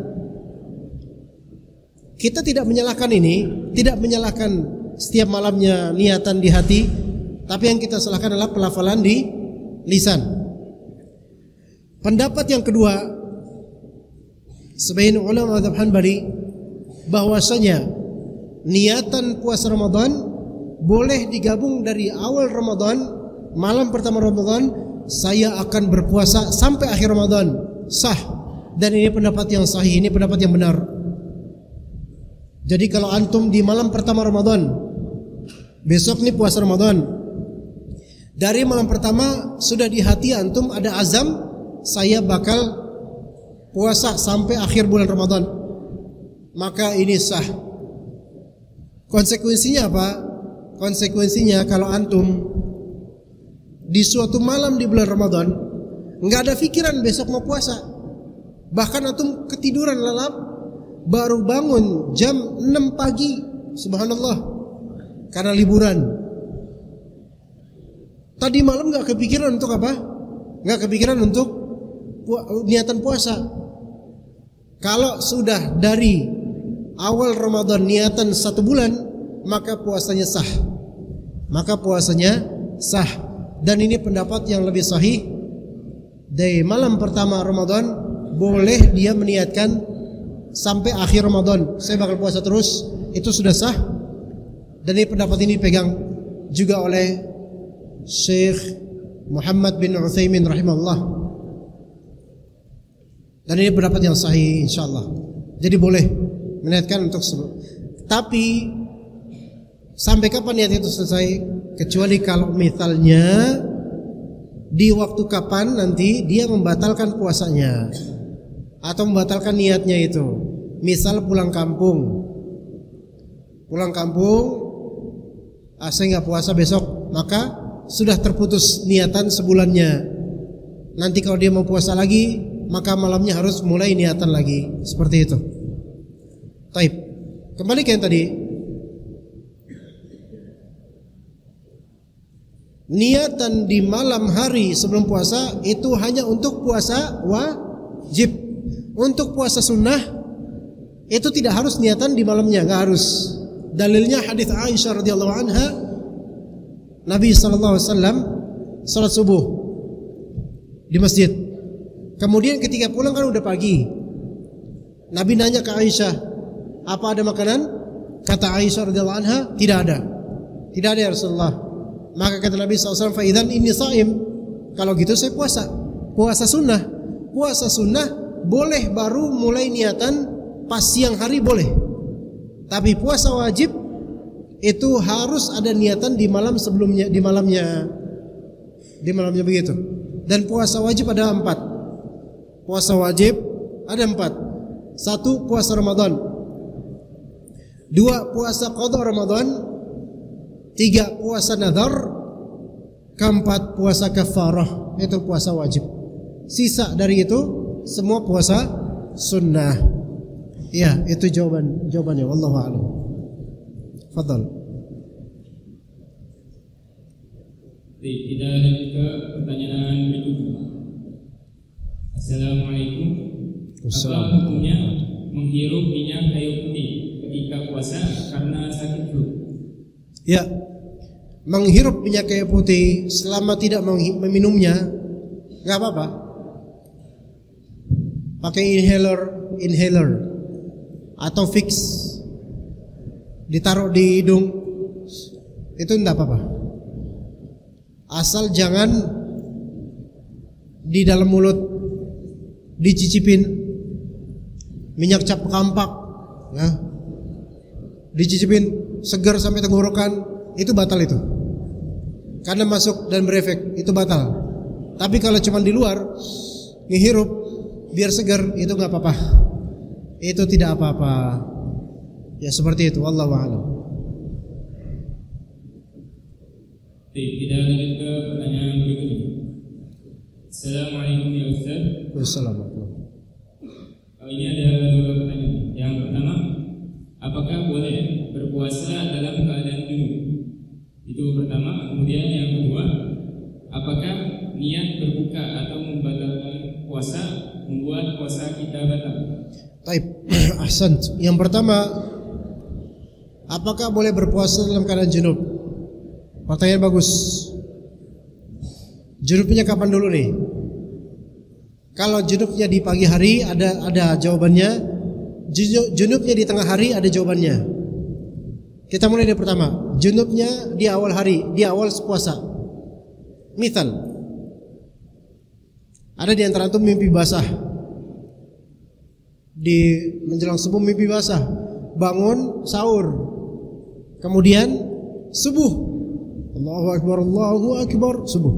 Kita tidak menyalahkan ini, tidak menyalahkan setiap malamnya niatan di hati, tapi yang kita salahkan adalah pelafalan di lisan. Pendapat yang kedua, sebagian ulama mazhab Hanbali, bahwasanya niatan puasa Ramadan boleh digabung dari awal Ramadan, malam pertama Ramadan saya akan berpuasa sampai akhir Ramadan, sah. Dan ini pendapat yang sahih, ini pendapat yang benar. Jadi kalau antum di malam pertama Ramadan, besok nih puasa Ramadan, dari malam pertama sudah di hati antum ada azam, saya bakal puasa sampai akhir bulan Ramadan, maka ini sah. Konsekuensinya apa? Konsekuensinya kalau antum di suatu malam di bulan Ramadan nggak ada pikiran besok mau puasa, bahkan antum ketiduran lelap, baru bangun jam 6 pagi, subhanallah, karena liburan. Tadi malam nggak kepikiran untuk apa? Nggak kepikiran untuk niatan puasa. Kalau sudah dari awal Ramadan niatan 1 bulan, maka puasanya sah. Maka puasanya sah. Dan ini pendapat yang lebih sahih. Dari malam pertama Ramadan boleh dia meniatkan sampai akhir Ramadan, saya bakal puasa terus, itu sudah sah. Dan ini pendapat ini pegang juga oleh Syekh Muhammad bin Utsaimin rahimahullah. Dan ini pendapat yang sahih insyaallah. Jadi boleh meniatkan untuk tapi sampai kapan niat itu selesai? Kecuali kalau misalnya di waktu kapan nanti dia membatalkan puasanya atau membatalkan niatnya itu. Misal pulang kampung, saya nggak puasa besok, maka sudah terputus niatan sebulannya. Nanti kalau dia mau puasa lagi, maka malamnya harus mulai niatan lagi. Seperti itu. Taib. Kembali ke yang tadi. niatan di malam hari sebelum puasa itu hanya untuk puasa wajib. Untuk puasa sunnah itu tidak harus niatan di malamnya, nggak harus. Dalilnya hadis Aisyah radhiyallahu anha, Nabi sallallahu alaihi wasallam salat subuh di masjid. Kemudian ketika pulang kan udah pagi. Nabi nanya ke Aisyah, apa ada makanan? Kata Aisyah radhiyallahu anha, tidak ada. Tidak ada ya Rasulullah. Maka kata Nabi SAW, fa idzan inni shaim. Kalau gitu saya puasa. Puasa sunnah. Puasa sunnah boleh baru mulai niatan pas siang hari boleh. Tapi puasa wajib itu harus ada niatan di malam sebelumnya, di malamnya begitu. Dan puasa wajib ada 4. Puasa wajib ada 4. 1 puasa Ramadan. 2 puasa qada Ramadan. 3 puasa nadhar. 4 puasa kafarah. Itu puasa wajib. Sisa dari itu semua puasa sunnah. Ya, itu jawabannya. Wallahu a'lam. Fadhal. Kita lanjut ke pertanyaan berikutnya. Assalamualaikum. Apa hukumnya menghirup minyak kayu putih ketika puasa karena sakit flu? Ya, menghirup minyak kayu putih selama tidak meminumnya nggak apa-apa. Pakai inhaler atau fix ditaruh di hidung itu enggak apa-apa. Asal jangan di dalam mulut dicicipin minyak cap kampak, ya. Dicicipin segar sampai tenggorokan, itu batal itu. Karena masuk dan berefek, itu batal. Tapi kalau cuma di luar ngehirup biar segar, itu enggak apa-apa. Itu tidak apa-apa. Ya seperti itu, wallahu a'lam. Kita lanjut ke pertanyaan berikutnya. Assalamualaikum ya Ustaz. Wassalamualaikum. Ini ada 2 pertanyaan. Yang pertama, apakah boleh berpuasa dalam keadaan junub? Itu pertama. Kemudian yang kedua, apakah niat berbuka atau membatalkan puasa membuat puasa kita batal? Baik, ahsan. Yang pertama, apakah boleh berpuasa dalam keadaan junub? Pertanyaan bagus. Junubnya kapan dulu nih? Kalau junubnya di pagi hari ada jawabannya. Junubnya di tengah hari ada jawabannya. Kita mulai dari pertama. Junubnya di awal hari, di awal puasa. Misal, ada di antara antum mimpi basah. Di menjelang subuh mimpi basah. Bangun sahur. Kemudian subuh. Allahu Akbar, Allahu Akbar, subuh.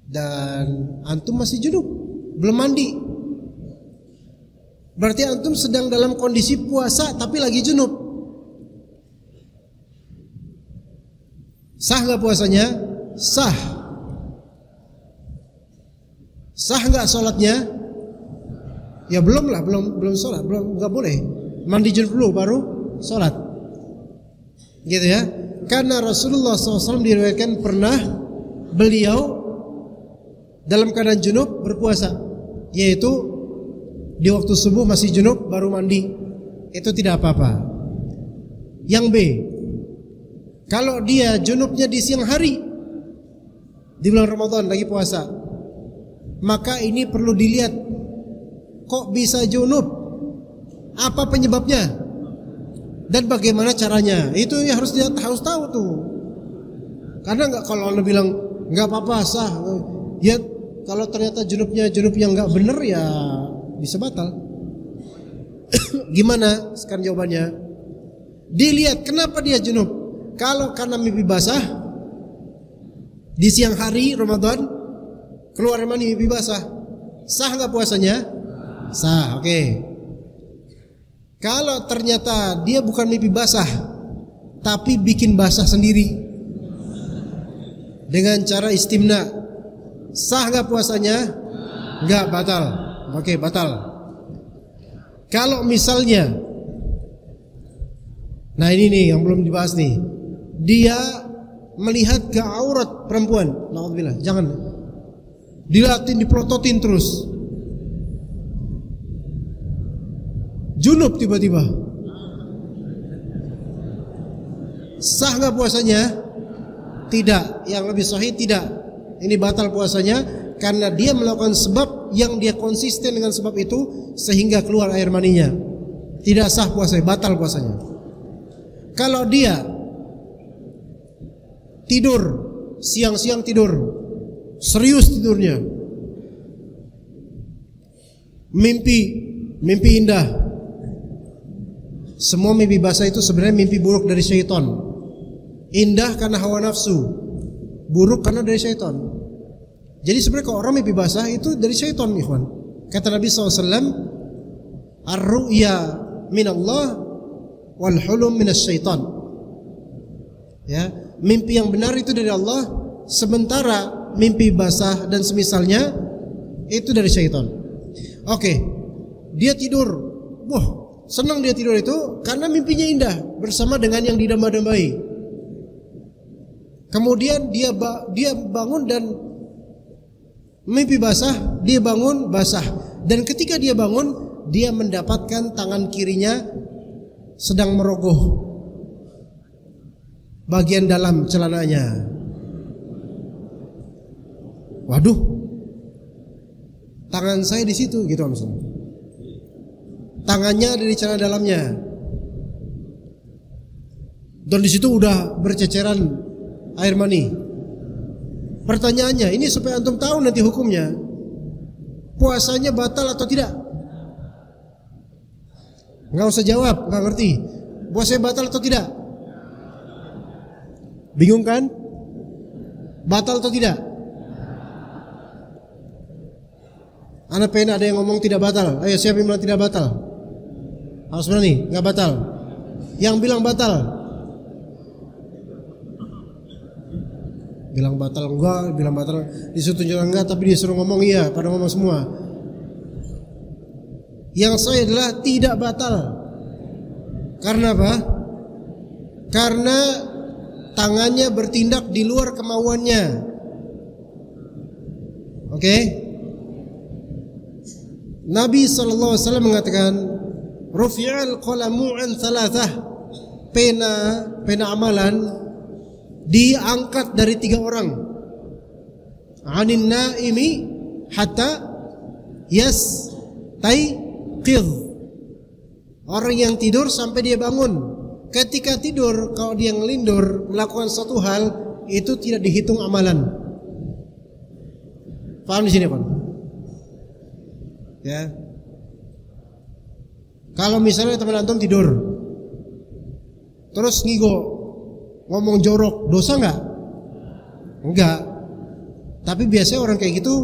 Dan antum masih junub, belum mandi. Berarti antum sedang dalam kondisi puasa tapi lagi junub. Sah nggak puasanya? Sah. Sah nggak sholatnya? Ya belum lah, belum sholat, belum, nggak boleh. Mandi junub dulu baru sholat. Gitu ya. Karena Rasulullah SAW diriwayatkan pernah beliau dalam keadaan junub berpuasa, yaitu di waktu subuh masih junub baru mandi. Itu tidak apa-apa. Yang B, kalau dia junubnya di siang hari di bulan Ramadan lagi puasa, maka ini perlu dilihat, kok bisa junub, apa penyebabnya dan bagaimana caranya. Itu ya harus tahu tuh. Karena nggak, kalau anda bilang nggak apa-apa sah, ya kalau ternyata junubnya junub yang nggak bener ya bisa batal. Gimana sekarang jawabannya? Dilihat kenapa dia junub. Kalau karena mimpi basah di siang hari Ramadan, keluar mani mimpi basah, sah nggak puasanya? Sah, oke. Kalau ternyata dia bukan mimpi basah, tapi bikin basah sendiri dengan cara istimna, sah nggak puasanya? Nggak, batal. Oke, batal. Kalau misalnya, nah ini nih yang belum dibahas nih, dia melihat ke aurat perempuan. Alhamdulillah, jangan dilatin, dipelototin terus. Junub tiba-tiba. Sah nggak puasanya? Tidak. Yang lebih sahih tidak. Ini batal puasanya karena dia melakukan sebab yang dia konsisten dengan sebab itu sehingga keluar air maninya. Tidak sah puasanya, batal puasanya. Kalau dia tidur, siang-siang tidur, serius tidurnya, mimpi indah. Semua mimpi basah itu sebenarnya mimpi buruk dari syaitan. Indah karena hawa nafsu, buruk karena dari syaitan. Jadi sebenarnya kalau orang mimpi basah itu dari syaitan, ikhwan. Kata Nabi SAW, ar-ru'ya minallah wal hulum minas syaitan. Ya, mimpi yang benar itu dari Allah, sementara mimpi basah dan semisalnya itu dari syaitan. Oke, dia tidur, wah senang dia tidur itu karena mimpinya indah bersama dengan yang didamba-dambai. Kemudian dia bangun dan mimpi basah, dia bangun basah. Dan ketika dia bangun, dia mendapatkan tangan kirinya sedang merogoh bagian dalam celananya. Waduh, tangan saya di situ gitu maksudnya. Tangannya ada di celana dalamnya. Dan di situ udah berceceran air mani. Pertanyaannya, ini supaya antum tahu nanti hukumnya. Puasanya batal atau tidak? Enggak usah jawab, enggak ngerti. Puasanya batal atau tidak? Bingung kan? Batal atau tidak? Anak pengen ada yang ngomong tidak batal. Ayo, siapa yang bilang tidak batal? Harus berani, enggak batal. Yang bilang batal, bilang batal enggak, bilang batal disuruh tunjukkan enggak, tapi disuruh ngomong iya, pada ngomong semua. Yang saya adalah tidak batal. Karena apa? Karena tangannya bertindak di luar kemauannya. Oke? Nabi SAW mengatakan, Rufi'al qalamu an thalathah. Pena amalan diangkat dari 3 orang. Anin naimi hatta yastayqidh. Orang yang tidur sampai dia bangun. Ketika tidur, kalau dia ngelindur melakukan suatu hal, itu tidak dihitung amalan. Paham di sini, Pak? Ya. Kalau misalnya teman antum tidur, terus ngigo, ngomong jorok, dosa enggak? Enggak. Tapi biasanya orang kayak gitu,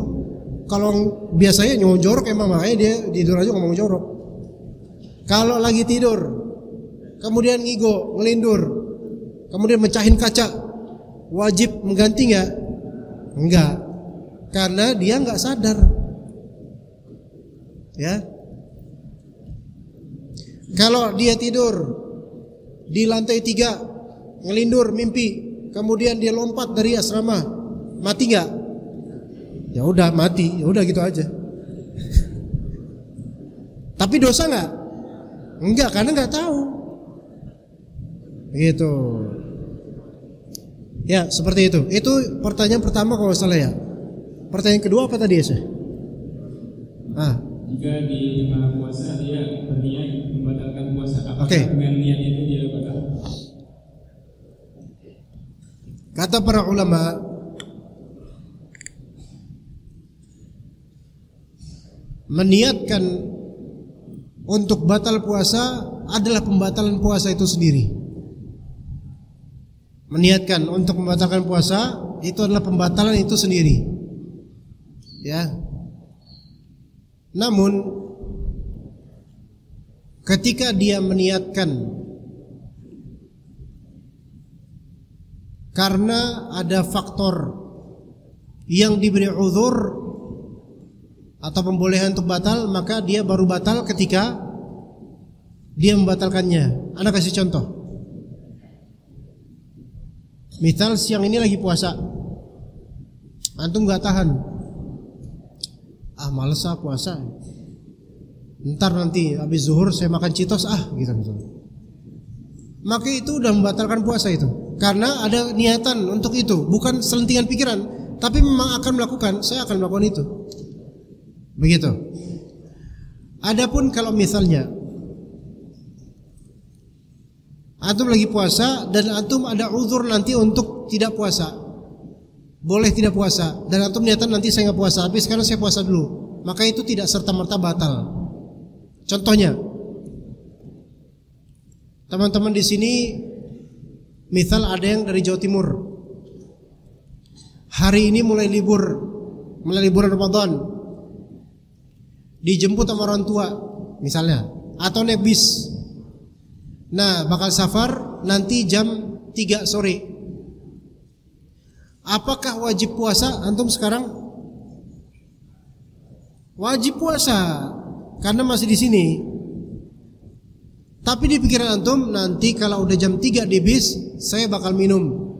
kalau biasanya ngomong jorok emang makanya dia tidur aja ngomong jorok. Kalau lagi tidur, kemudian ngigo, ngelindur, kemudian mecahin kaca, wajib mengganti enggak? Enggak. Karena dia enggak sadar. Ya. Kalau dia tidur di lantai 3, ngelindur, mimpi, kemudian dia lompat dari asrama, mati enggak? Ya udah mati, ya udah gitu aja. Tapi dosa enggak? Enggak, karena enggak tahu. Begitu. Ya, seperti itu. Itu pertanyaan pertama kalau salah ya. Pertanyaan kedua apa tadi ya, Syekh? Jika di tengah puasa dia berniat membatalkan puasa, apakah dengan niat itu dia batal? Kata para ulama, meniatkan untuk batal puasa adalah pembatalan puasa itu sendiri. Meniatkan untuk membatalkan puasa itu adalah pembatalan itu sendiri. Ya. Namun ketika dia meniatkan karena ada faktor yang diberi uzur atau pembolehan untuk batal, maka dia baru batal ketika dia membatalkannya. Anda kasih contoh. Misal siang ini lagi puasa, antum nggak tahan, males puasa, ntar nanti habis zuhur saya makan citos gitu misalnya. Maka itu udah membatalkan puasa itu, karena ada niatan untuk itu, bukan selentingan pikiran, tapi memang akan melakukan, saya akan melakukan itu. Begitu. Adapun kalau misalnya antum lagi puasa dan antum ada uzur nanti untuk tidak puasa, boleh tidak puasa, dan antum niatan nanti saya nggak puasa, tapi sekarang saya puasa dulu, maka itu tidak serta-merta batal. Contohnya, teman-teman di sini, misal ada yang dari Jawa Timur, hari ini mulai liburan Ramadan, dijemput sama orang tua misalnya, atau naik bis. Nah, bakal safar nanti jam 3 sore. Apakah wajib puasa antum sekarang? Wajib puasa karena masih di sini. Tapi di pikiran antum, nanti kalau udah jam 3 di bis, saya bakal minum.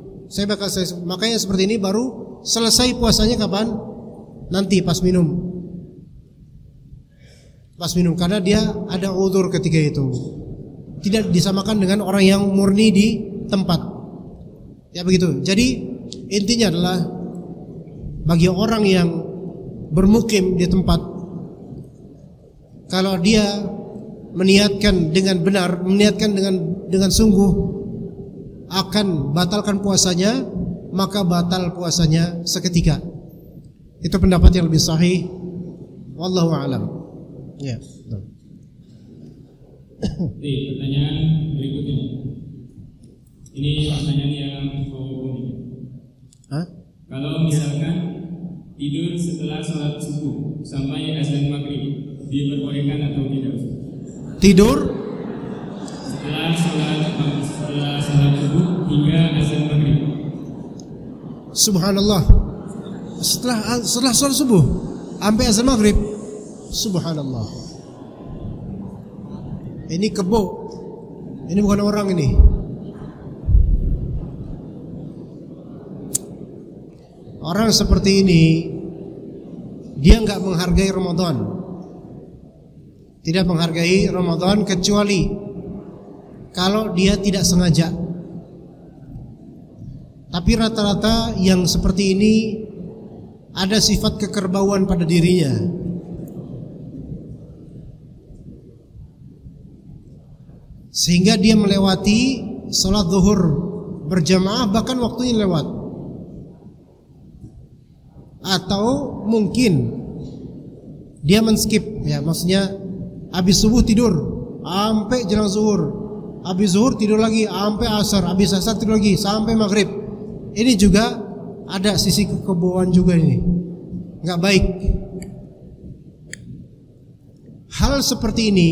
Makanya seperti ini baru selesai puasanya kapan? Nanti pas minum. Karena dia ada uzur ketika itu. Tidak disamakan dengan orang yang murni di tempat. Ya begitu. Jadi intinya adalah bagi orang yang bermukim di tempat, kalau dia meniatkan dengan benar, meniatkan dengan sungguh akan batalkan puasanya, maka batal puasanya seketika. Itu pendapat yang lebih sahih. Wallahu a'lam. Ya. Pertanyaan berikutnya. Ini pertanyaan yang kalau misalkan tidur setelah sholat subuh sampai azan maghrib, diperbolehkan atau tidak? Tidur setelah sholat subuh hingga azan maghrib. Subhanallah. Setelah sholat subuh sampai azan maghrib. Subhanallah. Ini kebo. Ini bukan orang ini. Orang seperti ini dia enggak menghargai Ramadan. Tidak menghargai Ramadan kecuali kalau dia tidak sengaja. Tapi rata-rata yang seperti ini ada sifat kekerbauan pada dirinya. Sehingga dia melewati sholat zuhur berjamaah bahkan waktunya lewat. Atau mungkin dia men-skip, ya maksudnya habis subuh tidur sampai jelang zuhur, habis zuhur tidur lagi sampai asar, habis asar tidur lagi sampai maghrib. Ini juga ada sisi kekebohan juga ini, nggak baik. Hal seperti ini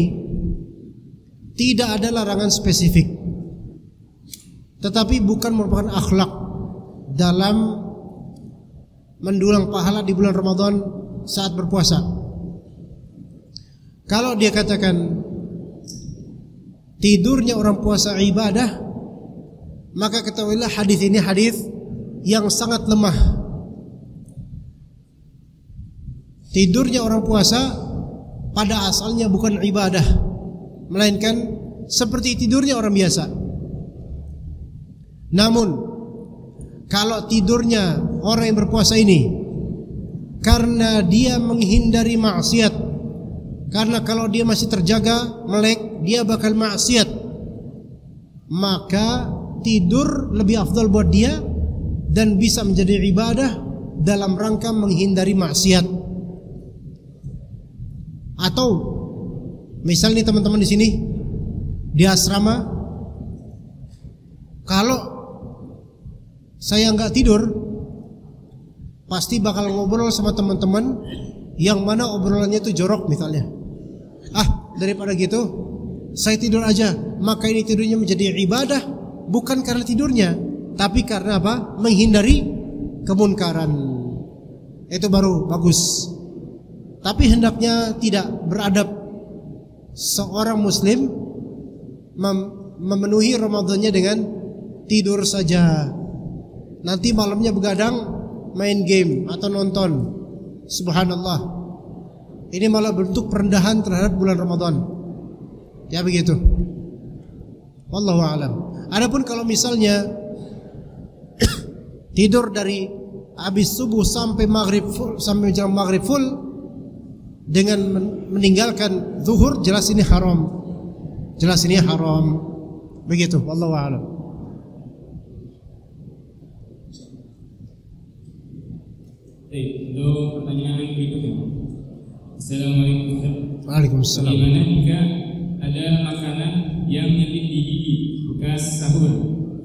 tidak ada larangan spesifik, tetapi bukan merupakan akhlak dalam mendulang pahala di bulan Ramadan saat berpuasa. Kalau dia katakan tidurnya orang puasa ibadah, maka ketahuilah hadis ini hadis yang sangat lemah. Tidurnya orang puasa pada asalnya bukan ibadah, melainkan seperti tidurnya orang biasa. Namun kalau tidurnya orang yang berpuasa ini karena dia menghindari maksiat, karena kalau dia masih terjaga melek dia bakal maksiat, maka tidur lebih afdal buat dia dan bisa menjadi ibadah dalam rangka menghindari maksiat. Atau misal nih teman-teman di sini di asrama, kalau saya nggak tidur, pasti bakal ngobrol sama teman-teman yang mana obrolannya itu jorok misalnya. Daripada gitu, saya tidur aja. Maka ini tidurnya menjadi ibadah, bukan karena tidurnya, tapi karena apa? Menghindari kemunkaran. Itu baru bagus. Tapi hendaknya tidak beradab seorang muslim memenuhi Ramadannya dengan tidur saja. nanti malamnya begadang main game atau nonton. Subhanallah. Ini malah bentuk perendahan terhadap bulan Ramadan. Ya begitu. Wallahu a'lam. Adapun kalau misalnya tidur dari habis subuh sampai maghrib full, sampai jam maghrib full dengan meninggalkan zuhur, jelas ini haram. Jelas ini haram. Begitu. Wallahu a'lam. Untuk pertanyaan yang berikutnya. Assalamualaikum. Waalaikumsalam. Bagaimana jika ada makanan yang nyelip di gigi bekas sahur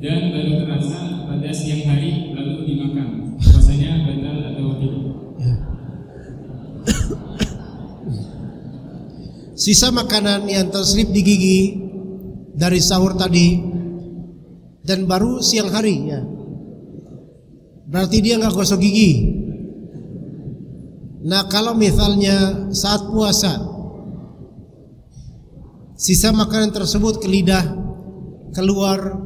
dan baru terasa pada siang hari lalu dimakan, puasanya batal atau tidak? Sisa makanan yang terselip di gigi dari sahur tadi dan baru siang hari, ya, berarti dia nggak gosok gigi. Nah, kalau misalnya saat puasa sisa makanan tersebut ke lidah keluar,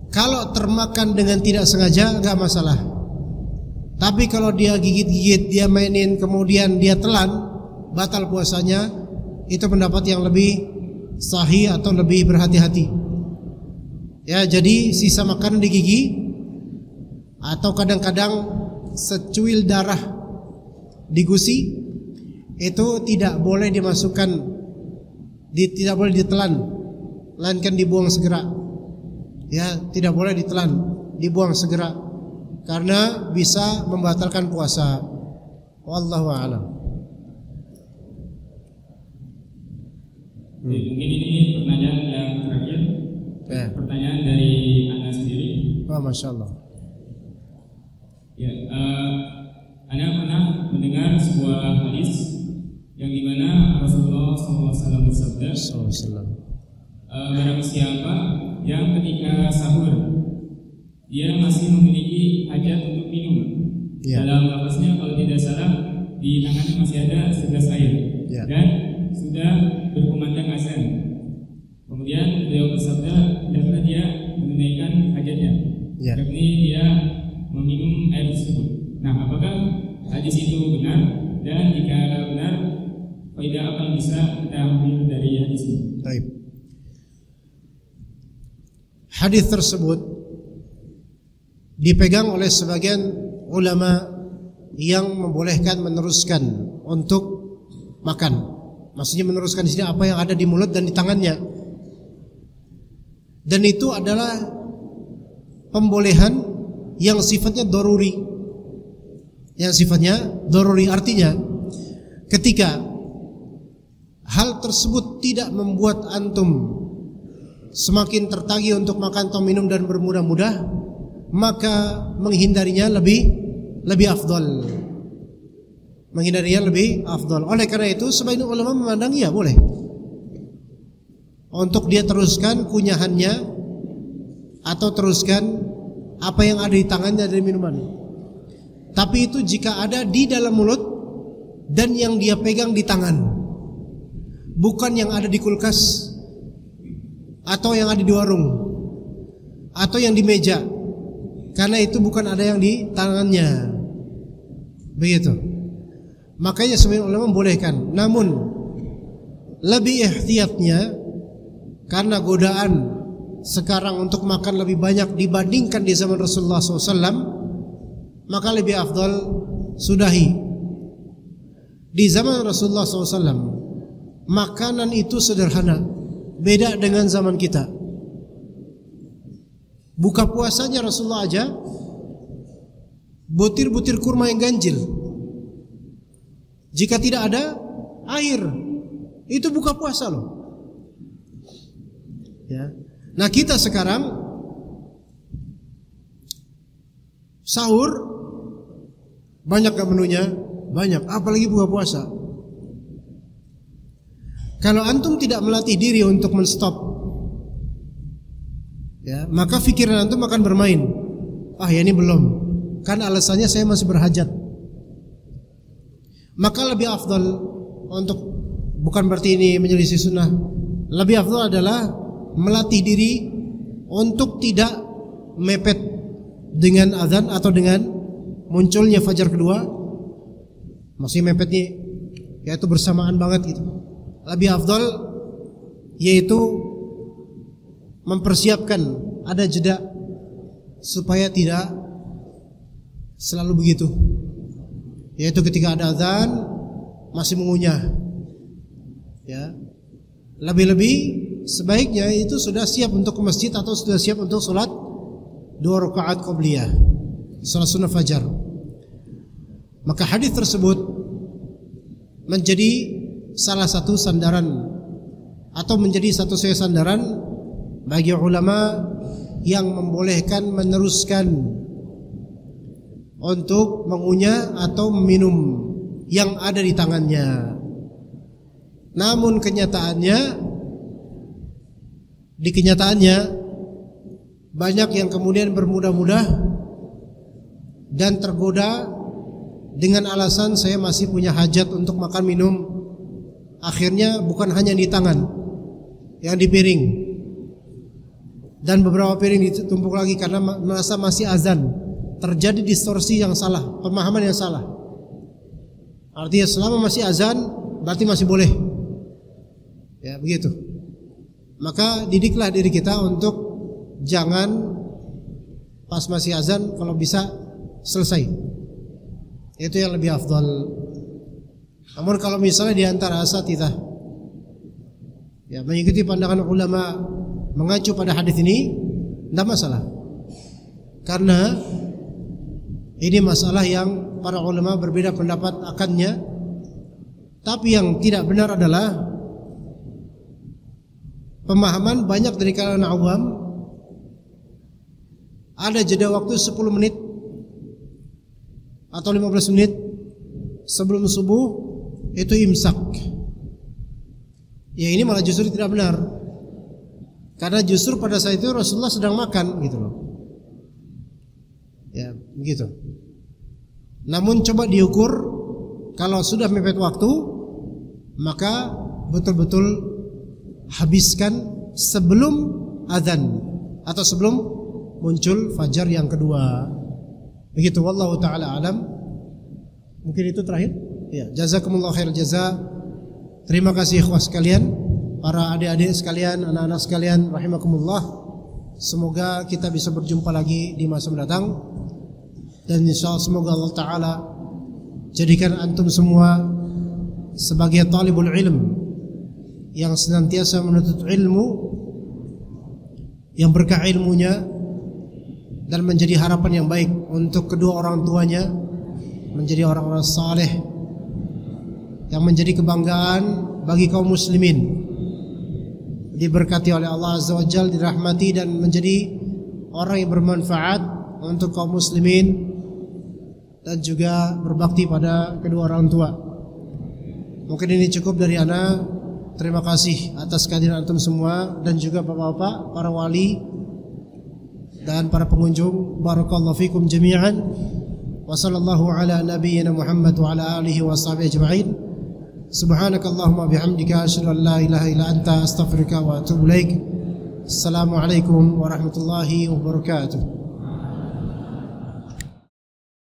kalau termakan dengan tidak sengaja nggak masalah. Tapi kalau dia gigit-gigit, dia mainin kemudian dia telan, batal puasanya. Itu pendapat yang lebih sahih atau lebih berhati-hati. Ya, jadi sisa makanan di gigi atau kadang-kadang secuil darah di gusi itu tidak boleh dimasukkan, tidak boleh ditelan, melainkan dibuang segera. Ya, tidak boleh ditelan, dibuang segera karena bisa membatalkan puasa. Wallahu a'lam. Mungkin ini pertanyaan yang terakhir. Pertanyaan dari Anda sendiri. Masya Allah. Ya, Anda pernah mendengar sebuah hadis yang dimana Rasulullah SAW bersabda, barang siapa yang ketika sahur dia masih memiliki hajat untuk minum, dalam lafaznya kalau tidak salah di tangannya masih ada segelas air, dan sudah berkumandang azan. Kemudian beliau bersabda, hendaklah dia menunaikan hajatnya, yakni dia meminum air tersebut. Nah, apakah hadis itu benar? Dan jika benar, faedah apa yang bisa kita ambil dari hadis ini? Baik. Hadis tersebut dipegang oleh sebagian ulama yang membolehkan meneruskan untuk makan. Maksudnya meneruskan di sini apa yang ada di mulut dan di tangannya. Dan itu adalah pembolehan yang sifatnya daruri. Yang sifatnya daruri, artinya ketika hal tersebut tidak membuat antum semakin tertagih untuk makan atau minum dan bermudah-mudah, maka menghindarinya lebih afdal. Menghindarinya lebih afdal. Oleh karena itu sebagian ulama memandang ya boleh untuk dia teruskan kunyahannya atau teruskan apa yang ada di tangannya dari minuman. Tapi itu jika ada di dalam mulut dan yang dia pegang di tangan, bukan yang ada di kulkas atau yang ada di warung atau yang di meja, karena itu bukan ada yang di tangannya. Begitu. Makanya sebagian ulama membolehkan. Namun lebih ihtiyatnya, karena godaan sekarang untuk makan lebih banyak dibandingkan di zaman Rasulullah SAW, maka lebih afdal sudahi. Di zaman Rasulullah SAW makanan itu sederhana, beda dengan zaman kita. Buka puasanya Rasulullah aja butir-butir kurma yang ganjil. Jika tidak ada air, itu buka puasa loh. Ya. Nah, kita sekarang sahur banyak gak menunya? Banyak, apalagi buka puasa. Kalau antum tidak melatih diri untuk menstop, ya, maka pikiran antum akan bermain. Ya ini belum, kan alasannya saya masih berhajat. Maka lebih afdal untuk, bukan berarti ini menyelisih sunnah, lebih afdal adalah melatih diri untuk tidak mepet dengan azan atau dengan munculnya fajar kedua, masih mepetnya, yaitu bersamaan banget gitu. Lebih afdal yaitu mempersiapkan ada jeda supaya tidak selalu begitu. Yaitu ketika ada azan masih mengunyah. Ya. Lebih-lebih sebaiknya itu sudah siap untuk ke masjid atau sudah siap untuk sholat 2 rakaat qabliyah, sholat sunnah fajar. Maka hadis tersebut menjadi salah satu sandaran atau menjadi satu-satunya sandaran bagi ulama yang membolehkan meneruskan untuk mengunyah atau meminum yang ada di tangannya. Namun di kenyataannya banyak yang kemudian bermudah-mudah dan tergoda dengan alasan saya masih punya hajat untuk makan minum. Akhirnya bukan hanya di tangan, yang di piring, dan beberapa piring ditumpuk lagi karena merasa masih azan. Terjadi distorsi yang salah, pemahaman yang salah. Artinya selama masih azan berarti masih boleh. Ya, begitu. Maka didiklah diri kita untuk jangan pas masih azan, kalau bisa selesai. Itu yang lebih afdal. Namun kalau misalnya di antara asatidz ya mengikuti pandangan ulama mengacu pada hadis ini, tidak masalah. Karena ini masalah yang para ulama berbeda pendapat akannya. Tapi yang tidak benar adalah pemahaman banyak dari kalangan awam. Ada jeda waktu 10 menit atau 15 menit sebelum subuh itu imsak. Ya ini malah justru tidak benar. Karena justru pada saat itu Rasulullah sedang makan gitu loh. Ya, begitu. Namun coba diukur, kalau sudah mepet waktu, maka betul-betul habiskan sebelum azan atau sebelum muncul fajar yang kedua. Begitu, wallahu taala alam. Mungkin itu terakhir. Ya, jazakumullah khairul jaza. Terima kasih ikhwah sekalian, para adik-adik sekalian, anak-anak sekalian rahimakumullah. Semoga kita bisa berjumpa lagi di masa mendatang. Dan insyaallah semoga Allah Ta'ala jadikan antum semua sebagai talibul ilm yang senantiasa menuntut ilmu, yang berkah ilmunya, dan menjadi harapan yang baik untuk kedua orang tuanya, menjadi orang-orang saleh yang menjadi kebanggaan bagi kaum muslimin, diberkati oleh Allah Azza wa Jalla, dirahmati dan menjadi orang yang bermanfaat untuk kaum muslimin, dan juga berbakti pada kedua orang tua. Mungkin ini cukup dari ana. Terima kasih atas kehadiran antum semua dan juga bapak-bapak, para wali dan para pengunjung. Barakallahu fikum jami'an. Wa sallallahu ala nabiyyina Muhammad wa ala alihi wa sahbihi ajma'in. Subhanakallahumma bihamdika asyhadu an la ilaha illa anta astaghfiruka wa atubu ilaik. Assalamualaikum warahmatullahi wabarakatuh.